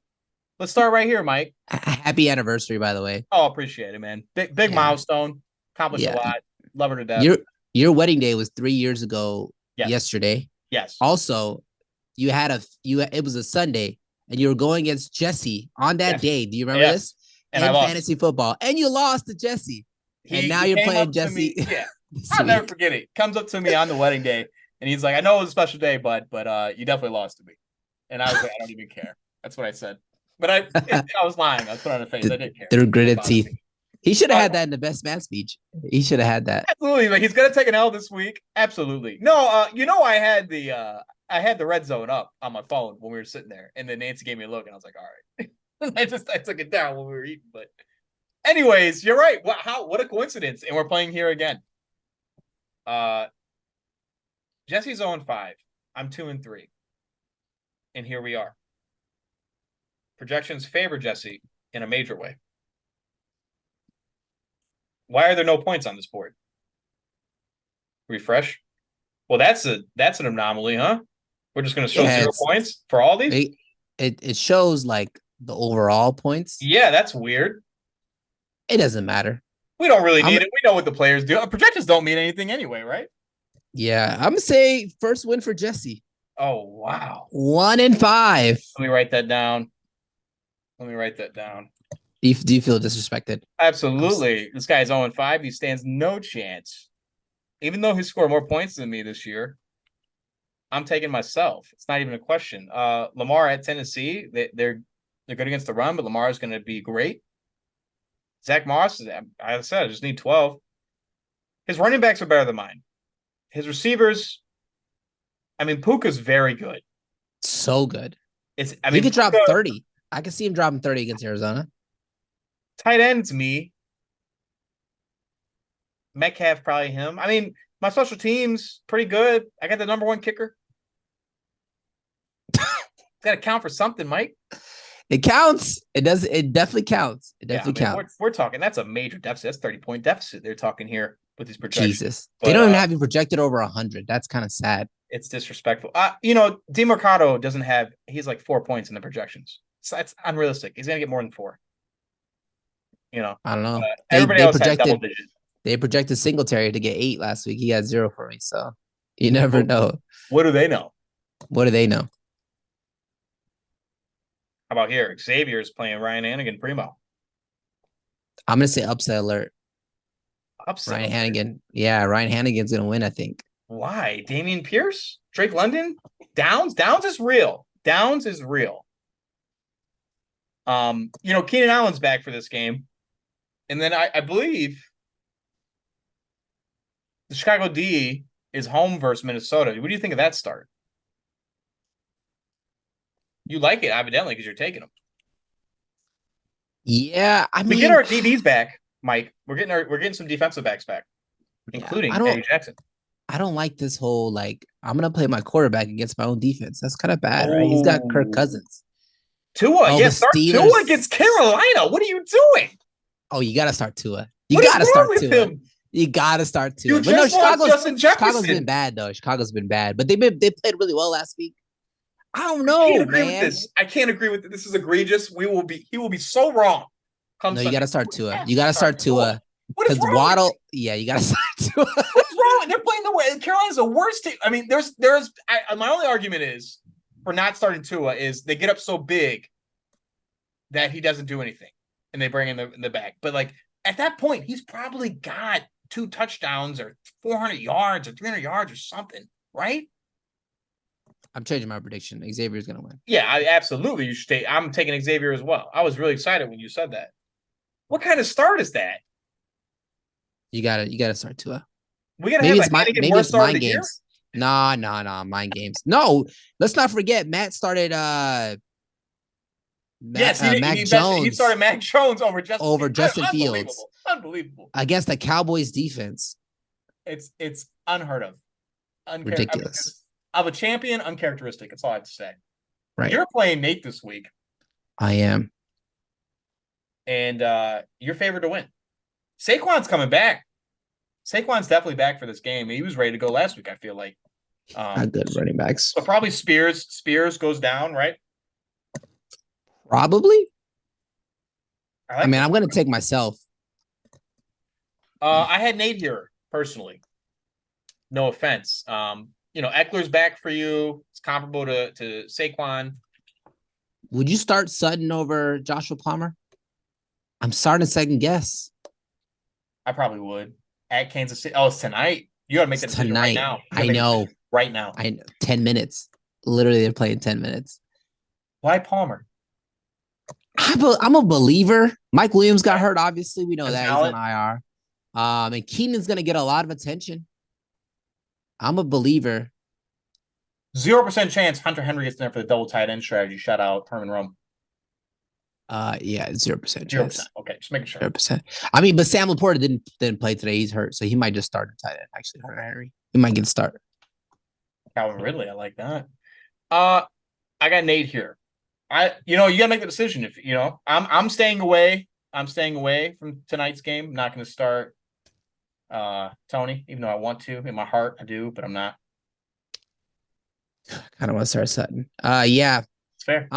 let's start right here, Mike. Happy anniversary, by the way. Oh, appreciate it, man. Big milestone. Accomplished a lot. Love her to death. Your wedding day was 3 years ago. Yesterday. Yes. Also, it was a Sunday, and you were going against Jesse on that day. Do you remember this? And I lost. Fantasy football, and you lost to Jesse. And now you're playing Jesse. Yeah, I'll never forget it. Comes up to me on the wedding day, and he's like, "I know it was a special day, bud, but you definitely lost to me." And I was like, "I don't even care." That's what I said. But I was lying. I was putting on a face. I didn't care. Through gritted teeth. He should have had that in the best man speech. He should have had that. Absolutely. Like, he's gonna take an L this week. Absolutely. No, I had the red zone up on my phone when we were sitting there, and then Nancy gave me a look, and I was like, all right. I took it down when we were eating. But anyways, you're right. What a coincidence. And we're playing here again. Jesse's 0-5. I'm 2-3. And here we are. Projections favor Jesse in a major way. Why are there no points on this board? Refresh. Well, that's an anomaly, huh? We're just going to show 0 points for all these? It shows like the overall points. Yeah, that's weird. It doesn't matter. We don't really need it. We know what the players do. Projections don't mean anything anyway, right? Yeah, I'm going to say first win for Jesse. Oh, wow. 1-5. Let me write that down. Do you feel disrespected? Absolutely. This guy's 0-5. He stands no chance. Even though he scored more points than me this year, I'm taking myself. It's not even a question. Lamar at Tennessee, they're good against the run, but Lamar is going to be great. Zach Moss, I said, I just need 12. His running backs are better than mine. His receivers, I mean, Puka's very good. So good. He could drop 30. I can see him dropping 30 against Arizona. Tight end's me. Metcalf, probably him. I mean, my special teams, pretty good. I got the number 1 kicker. It's got to count for something, Mike. It counts. It does. It definitely counts. It definitely counts. We're talking. That's a major deficit. That's 30-point deficit. They're talking here with these projections. Jesus, they don't even have you projected over 100. That's kind of sad. It's disrespectful. DeMarcado doesn't have. He's like 4 points in the projections. So that's unrealistic. He's gonna get more than 4. I don't know. Everybody else had double digits. They projected Singletary to get 8 last week. He got 0 for me. So you never know. What do they know? What do they know? How about here? Xavier's playing Ryan Hannigan primo. I'm gonna say upset alert. Upset. Ryan Hannigan. Yeah, Ryan Hannigan's gonna win, I think. Why? Damian Pierce? Drake London? Downs? Downs is real. Downs is real. Keenan Allen's back for this game. And then I believe the Chicago D is home versus Minnesota. What do you think of that start? You like it, evidently, because you're taking them. Yeah, we get our DBs back, Mike. We're getting some defensive backs back, including Eddie Jackson. I don't like this whole I'm gonna play my quarterback against my own defense. That's kind of bad, right? He's got Kirk Cousins. Tua, start Tua against Carolina. What are you doing? Oh, you gotta start Tua. You gotta start Tua. You gotta start Tua. But no, Chicago's been bad though. Chicago's been bad, but they played really well last week. I don't know, man. I can't agree with this. This is egregious. He will be so wrong. No, you got to start Tua. You got to start Tua. Because Waddle, you got to start Tua. What's wrong? They're playing the way Carolina's the worst team. I mean, my only argument is for not starting Tua is they get up so big that he doesn't do anything, and they bring in the back. But at that point, he's probably got 2 touchdowns or 400 yards or 300 yards or something, right? I'm changing my prediction. Xavier's going to win. Yeah, absolutely. You should I'm taking Xavier as well. I was really excited when you said that. What kind of start is that? You gotta start Tua. We gotta maybe it's mind games. No, mind games. No, let's not forget Matt started. Mac Jones. He started Mac Jones over Justin Fields. Unbelievable against the Cowboys defense. It's unheard of. Ridiculous. Of a champion, uncharacteristic. That's all I have to say. Right. You're playing Nate this week. I am. And you're favored to win. Saquon's coming back. Saquon's definitely back for this game. He was ready to go last week, I feel like. Not good running backs. So probably Spears goes down, right? Probably. I'm going to take myself. I had Nate here, personally. No offense. Eckler's back for you. It's comparable to Saquon. Would you start Sutton over Joshua Palmer? I'm starting to second guess. I probably would. At Kansas City. Oh, it's tonight. You got to make that decision right now. I know. Right now. 10 minutes. Literally, they're playing 10 minutes. Why Palmer? I'm a believer. Mike Williams got hurt, obviously. We know that. He's on IR. And Keenan's going to get a lot of attention. I'm a believer. 0% chance Hunter Henry gets there for the double tight end strategy. Shout out Herman Rome. Yeah, 0% chance. 0%. Okay, just making sure. 0%. I mean, but Sam Laporta didn't play today. He's hurt, so he might just start a tight end. Actually, Hunter Henry. He might get a start. Calvin Ridley, I like that. I got Nate here. You gotta make the decision. If I'm staying away. I'm staying away from tonight's game. I'm not going to start Tony, even though I want to. In my heart, I do, but I'm not. I kind of want to start Sutton. Yeah, it's fair.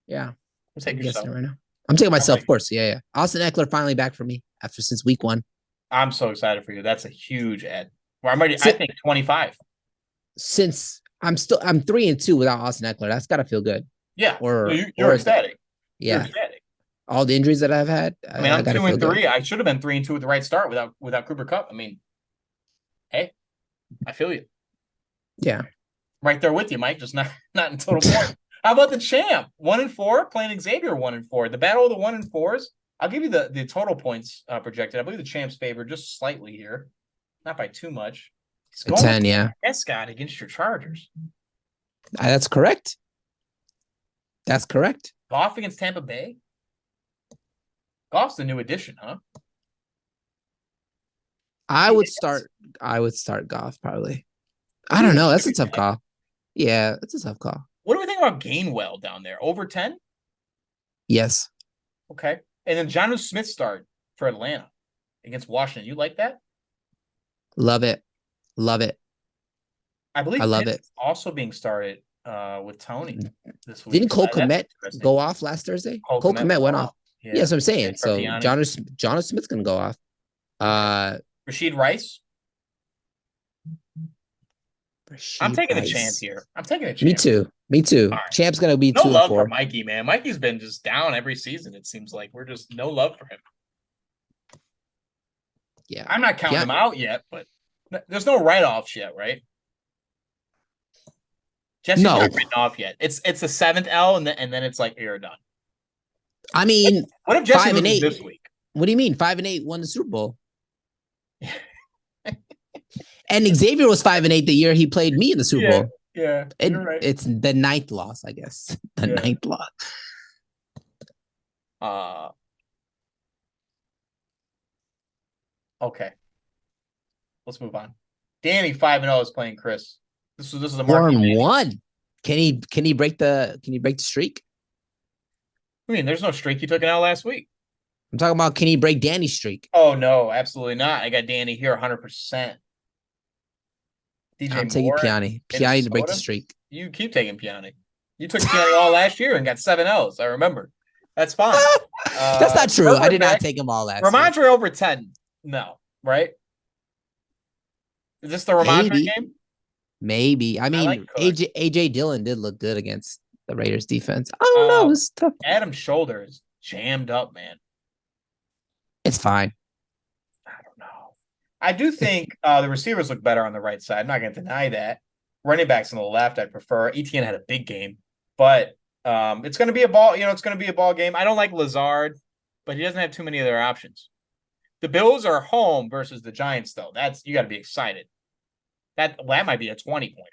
Yeah. I'm taking yourself right now. I'm taking myself, of course. Yeah. Austin Eckler finally back for me since week 1. I'm so excited for you. That's a huge ad. Well, I think 25. Since I'm 3-2 without Austin Eckler, that's got to feel good. Yeah. You're ecstatic. Yeah. You're ecstatic. All the injuries that I've had. I mean, I'm 2-3. Good. I should have been 3-2 with the right start without Cooper Kupp. I mean, hey, I feel you. Yeah. Right there with you, Mike. Just not in total form. How about the champ? 1-4 playing Xavier 1-4. The battle of the 1-4s. I'll give you the total points projected. I believe the champs favor just slightly here, not by too much. It's 10, yeah. Prescott against your Chargers. That's correct. That's correct. Goff against Tampa Bay. Goff's the new addition, huh? I would start Goff probably. I don't know. That's a tough call. Yeah, it's a tough call. What do we think about Gainwell down there? Over 10? Yes. Okay. And then Jonnu Smith start for Atlanta against Washington. You like that? Love it. Love it. I believe I love it. Also being started with Tony this week. Didn't Cole Kmet go off last Thursday? Cole Kmet went off. Yeah, that's what I'm saying. So Jonnu Smith's going to go off. Rashid Rice. I'm taking a chance here. Me too. Right. Champ's gonna be no 2 love 4. for Mikey, man. Mikey's been just down every season. It seems like we're just no love for him. Yeah, I'm not counting him out yet, but there's no write-offs yet, right? Jesse's not written off yet. It's the 7th L, and then it's like you're done. I mean, what if Jesse loses this week? What do you mean? 5-8 won the Super Bowl. And Xavier was 5-8 the year he played me in the Super Bowl. Yeah, you're right. It's the 9th loss, I guess. The 9th loss. Okay. Let's move on. Danny 5-0 is playing Chris. This is a 4-1. Can he break the streak? I mean, there's no streak. You took an L last week. I'm talking about can he break Danny's streak? Oh no, absolutely not. I got Danny here 100%. I'm taking Piani. Piani to break the streak. You keep taking Piani. You took Piani all last year and got 7 L's. I remember. That's fine. That's not true. I did not take him all last year. Ramondre over 10. No, right? Is this the Ramondre game? Maybe. I mean, like AJ Dillon did look good against the Raiders defense. I don't know. It's tough. Adam's shoulder is jammed up, man. It's fine. I do think the receivers look better on the right side. I'm not going to deny that. Running backs on the left, I prefer. Etienne had a big game, but it's going to be a ball. It's going to be a ball game. I don't like Lazard, but he doesn't have too many other options. The Bills are home versus the Giants, though. You got to be excited. That might be a 20-pointer,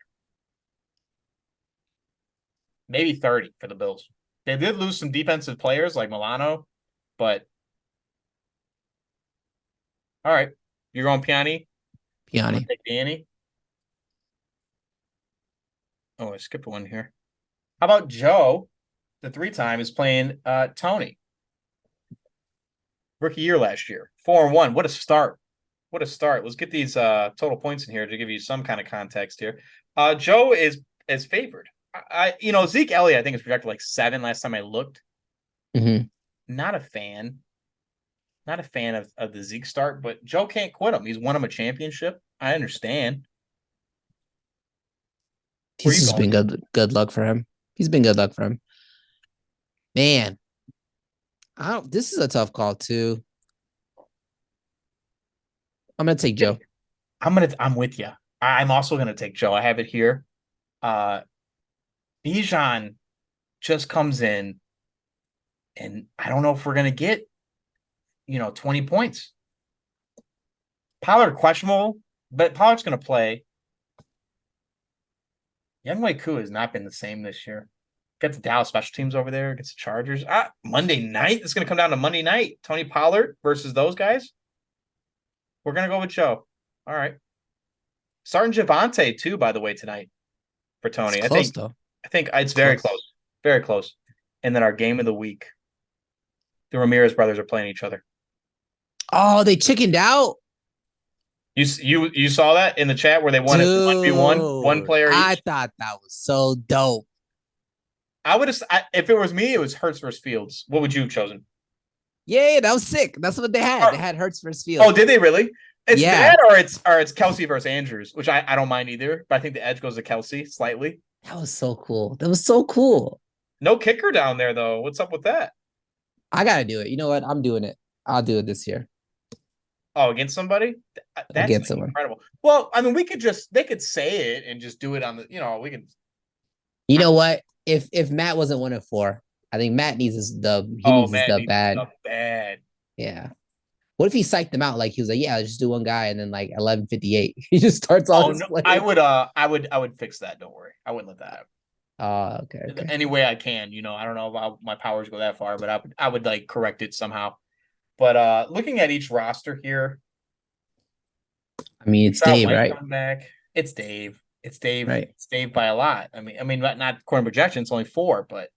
maybe 30 for the Bills. They did lose some defensive players like Milano, but all right. You're going Piani? Piani. Take Danny. Oh, I skipped one here. How about Joe? The 3-time is playing Tony. Rookie year last year. 4-1. What a start. What a start. Let's get these total points in here to give you some kind of context here. Joe is favored. Zeke Elliott, I think, is projected like 7 last time I looked. Mm-hmm. Not a fan. Not a fan of the Zeke start, but Joe can't quit him. He's won him a championship. I understand. This has been good luck for him. He's been good luck for him. Man, this is a tough call too. I'm gonna take Joe. I'm with you. I'm also gonna take Joe. I have it here. Bijan just comes in, and I don't know if we're gonna get 20 points. Pollard questionable, but Pollard's going to play. Younghoe Koo has not been the same this year. Got the Dallas special teams over there against the Chargers. Monday night. It's going to come down to Monday night. Tony Pollard versus those guys. We're going to go with Joe. All right. Starting Javonte too, by the way, tonight for Tony. It's close, though. I think it's very close. Very close. And then our game of the week. The Ramirez brothers are playing each other. Oh, they chickened out. You saw that in the chat where they won it 1v1, one player each? I thought that was so dope. I would have, if it was me, it was Hurts versus Fields. What would you have chosen? Yeah, that was sick. That's what they had. They had Hurts versus Fields. Oh, did they really? It's that or it's Kelsey versus Andrews, which I don't mind either. But I think the edge goes to Kelsey slightly. That was so cool. That was so cool. No kicker down there though. What's up with that? I gotta do it. You know what? I'm doing it. I'll do it this year. Oh, against somebody? That's against someone. Incredible. Well, I mean, they could say it and just do it on the, we can. You know what? If Matt wasn't 1-4, I think Matt needs his dub. He Oh, needs his Matt dub needs his bad. dub bad. Yeah. What if he psyched them out? Like he was like, yeah, just do one guy, and then like 11:58, he just starts all his no, plays. I would fix that. Don't worry, I wouldn't let that happen. Okay. Any way I can, I don't know if my powers go that far, but I would like correct it somehow. But looking at each roster here, I mean, it's Dave, right? Come back. It's Dave. It's Dave. Right. It's Dave by a lot. I mean, not according to projection, it's only 4, but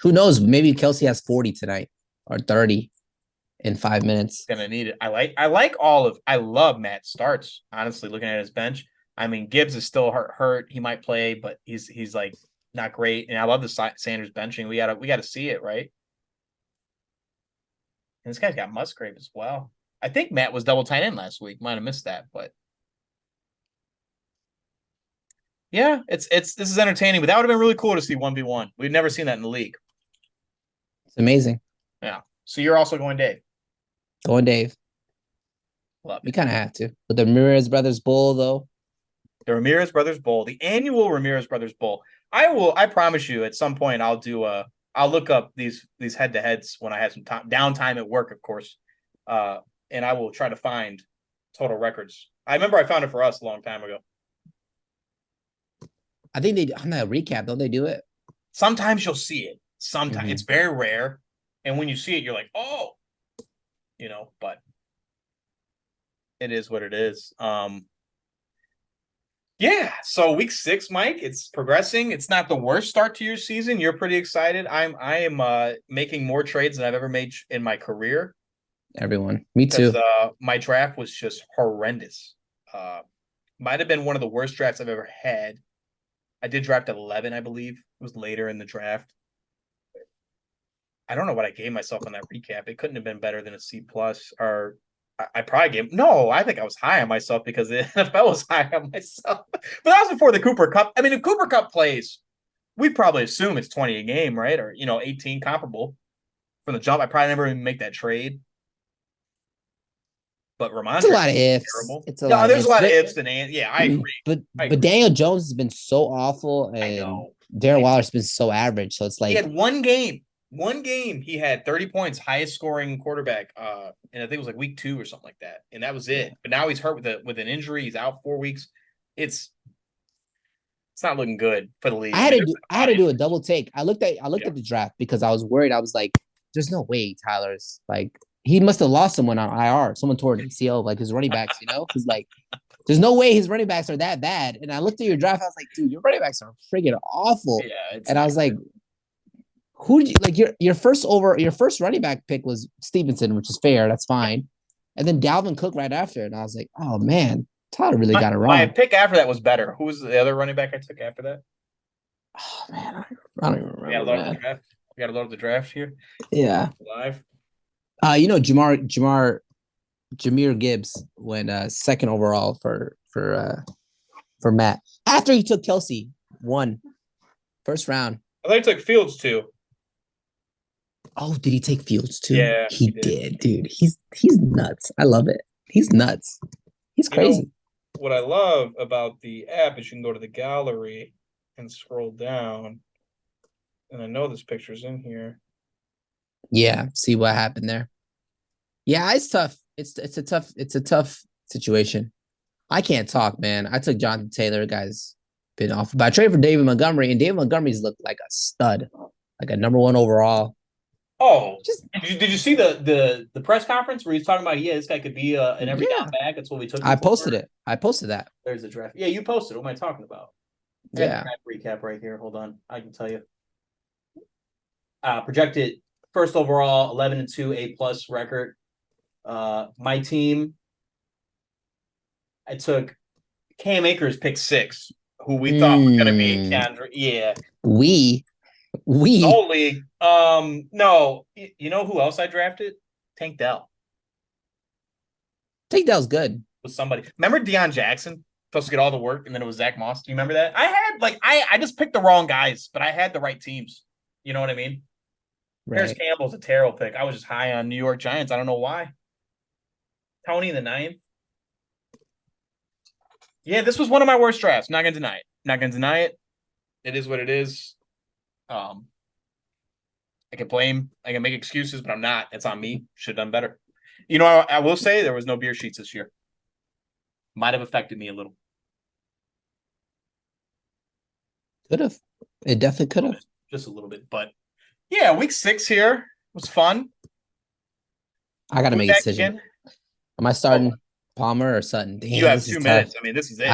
who knows? Maybe Kelsey has 40 tonight or 30 in 5 minutes. Gonna need it. I love Matt starts, honestly, looking at his bench. I mean, Gibbs is still hurt. He might play, but he's like not great. And I love the Sanders benching. We gotta see it, right? And this guy's got Musgrave as well. I think Matt was double tight end last week. Might have missed that, but yeah, this is entertaining. But that would have been really cool to see 1v1. We've never seen that in the league. It's amazing. Yeah. So you're also going Dave. Going Dave. Love it. We kind of have to. But the Ramirez Brothers Bowl, though. The Ramirez Brothers Bowl, the annual Ramirez Brothers Bowl. I promise you, at some point, I'll look up these head-to-heads when I have some downtime at work, of course. And I will try to find total records. I remember I found it for us a long time ago. I think they on that recap, don't they do it? Sometimes you'll see it. Sometimes it's very rare. And when you see it, you're like, oh, but it is what it is. Yeah, so week 6, Mike, it's progressing. It's not the worst start to your season. You're pretty excited. I am making more trades than I've ever made in my career. Everyone. Me too. My draft was just horrendous. Might have been one of the worst drafts I've ever had. I did draft at 11, I believe. It was later in the draft. I don't know what I gave myself on that recap. It couldn't have been better than a C+, or I probably gave... No, I think I was high on myself because the NFL was high on myself. But that was before the Cooper Cup. I mean, if Cooper Cup plays, we probably assume it's 20 a game, right? Or, 18 comparable from the jump. I probably never even make that trade. But Ramondre, it's a lot of ifs. There's a lot of ifs and yeah, I agree. But Daniel Jones has been so awful, and Darren Waller's been so average. So it's like he had one game. He had 30 points, highest scoring quarterback. And I think it was like week 2 or something like that. And that was it. But now he's hurt with an injury. He's out 4 weeks. It's not looking good for the league. I had to do a double take. I looked at the draft because I was worried. I was like, there's no way Tyler's like, he must have lost someone on IR, someone toward ACL, like his running backs, because like there's no way his running backs are that bad. And I looked at your draft, I was like, dude, your running backs are friggin' awful. Yeah, and I was like, who did you like? Your first running back pick was Stevenson, which is fair, that's fine. And then Dalvin Cook right after, and I was like, oh man, Tyler really got it wrong. My pick after that was better. Who was the other running back I took after that? Oh man, I don't even remember. We got to load up the draft here. Yeah, live. Jahmyr Gibbs went second overall for Matt after he took Kelsey first round. I thought he took Fields too. Oh, did he take Fields too? Yeah, he did, dude. He's nuts. I love it. He's nuts. He's crazy. What I love about the app is you can go to the gallery and scroll down, and I know this picture's in here. Yeah, see what happened there. Yeah, it's tough. It's a tough situation. I can't talk, man. I took Jonathan Taylor, guys. Been off. But I traded for David Montgomery, and David Montgomery's looked like a stud, like a number 1 overall. Oh, did you see the press conference where he's talking about, this guy could be an every down back? That's what we took. I posted it. I posted that. There's the draft. Yeah, you posted. What am I talking about? Yeah. Recap right here. Hold on. I can tell you. Projected first overall, 11-2, A+ record. My team, I took Cam Akers, pick 6, who we thought was going to be Kendra. Yeah. We. The whole league. No. You know who else I drafted? Tank Dell. Tank Dell's good. Was somebody. Remember Deion Jackson? Supposed to get all the work, and then it was Zach Moss. Do you remember that? I just picked the wrong guys, but I had the right teams. You know what I mean? Right. Paris Campbell's a terrible pick. I was just high on New York Giants. I don't know why. Tony in the 9th. Yeah, this was one of my worst drafts. Not gonna deny it. It is what it is. I can make excuses, but I'm not. It's on me. Should have done better. You know, I will say there was no beer sheets this year. Might have affected me a little. Could have. It definitely could have. Just a little bit. But yeah, week 6 here was fun. I got to make a decision. Again. Am I starting Palmer or Sutton? Damn, you have 2 minutes. Tough. I mean, this is it.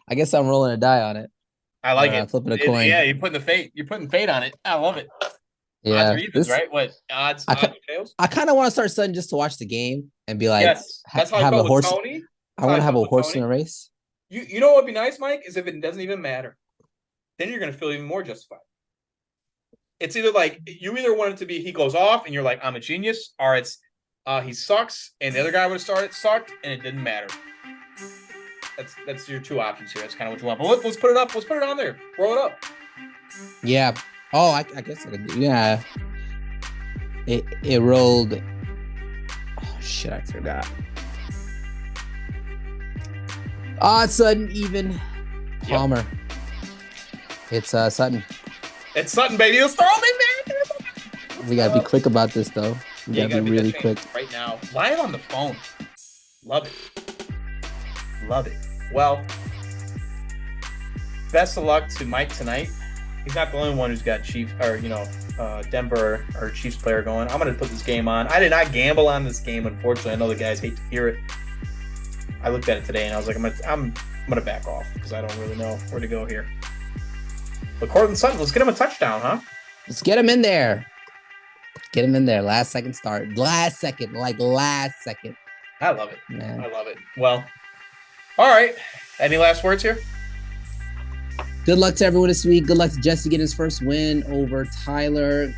I guess I'm rolling a die on it. I like it. Flipping a coin. Yeah, you're putting fate on it. I love it. Yeah, odds or evens, right? What odds? I kind of want to start Sutton just to watch the game and be like, yes, that's how I felt with Tony. I want to have a horse in a race. You know what would be nice, Mike, is if it doesn't even matter. Then you're going to feel even more justified. It's either like you either want it to be he goes off and you're like, I'm a genius, or it's he sucks and the other guy would have started sucked and it didn't matter. That's your 2 options here. That's kind of what you want. But let's put it up. Let's put it on there. Roll it up. Yeah. Oh, I guess I could do. Yeah. It rolled. Oh shit! I forgot. It's Sutton even. Palmer. Yep. It's Sutton. It's Sutton, baby. Let's throw it, man. We gotta be quick about this, though. We gotta be really quick right now. Live on the phone. Love it. Love it. Well, best of luck to Mike tonight. He's not the only one who's got Chiefs or Denver or Chiefs player going. I'm gonna put this game on. I did not gamble on this game, unfortunately. I know the guys hate to hear it. I looked at it today and I was like, I'm gonna back off because I don't really know where to go here. But Cortland Sutton, let's get him a touchdown, huh? Let's get him in there. Get him in there. Last second start. Last second. I love it. Man. I love it. Well, all right. Any last words here? Good luck to everyone this week. Good luck to Jesse getting his first win over Tyler.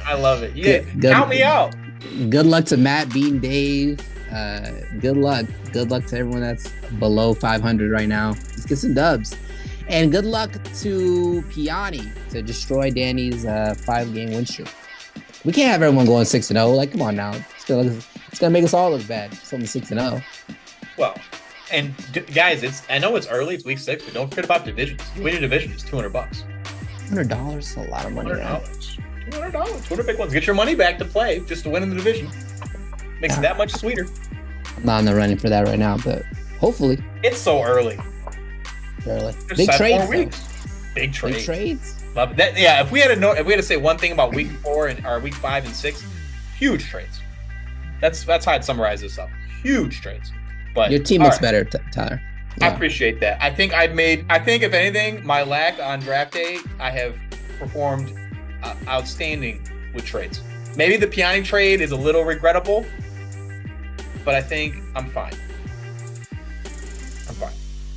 I love it. Yeah, count me out. Good luck to Matt beating Dave. Good luck. Good luck to everyone that's below 500 right now. Let's get some dubs. And good luck to Piani to destroy Danny's 5-game win streak. We can't have everyone going 6-0. Like, come on now. It's gonna make us all look bad. Something 6-0. Well, and guys, I know it's early. It's week 6, but don't forget about divisions. You win a division, it's $200. $200 is a lot of money. $200. 200 big ones. Get your money back to play just to win in the division. Makes it that much sweeter. I'm not in the running for that right now, but hopefully. It's so early. Big trades. Big trades. Big trades. Love that. Yeah, if we had to say one thing about week 4 or week 5 and 6, huge trades. That's how I'd summarize this up. Huge trades. But your team looks better, Tyler. Yeah. I appreciate that. I think if anything, my lack on draft day, I have performed outstanding with trades. Maybe the Piani trade is a little regrettable, but I think I'm fine.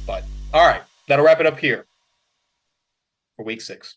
But all right, that'll wrap it up here for week 6.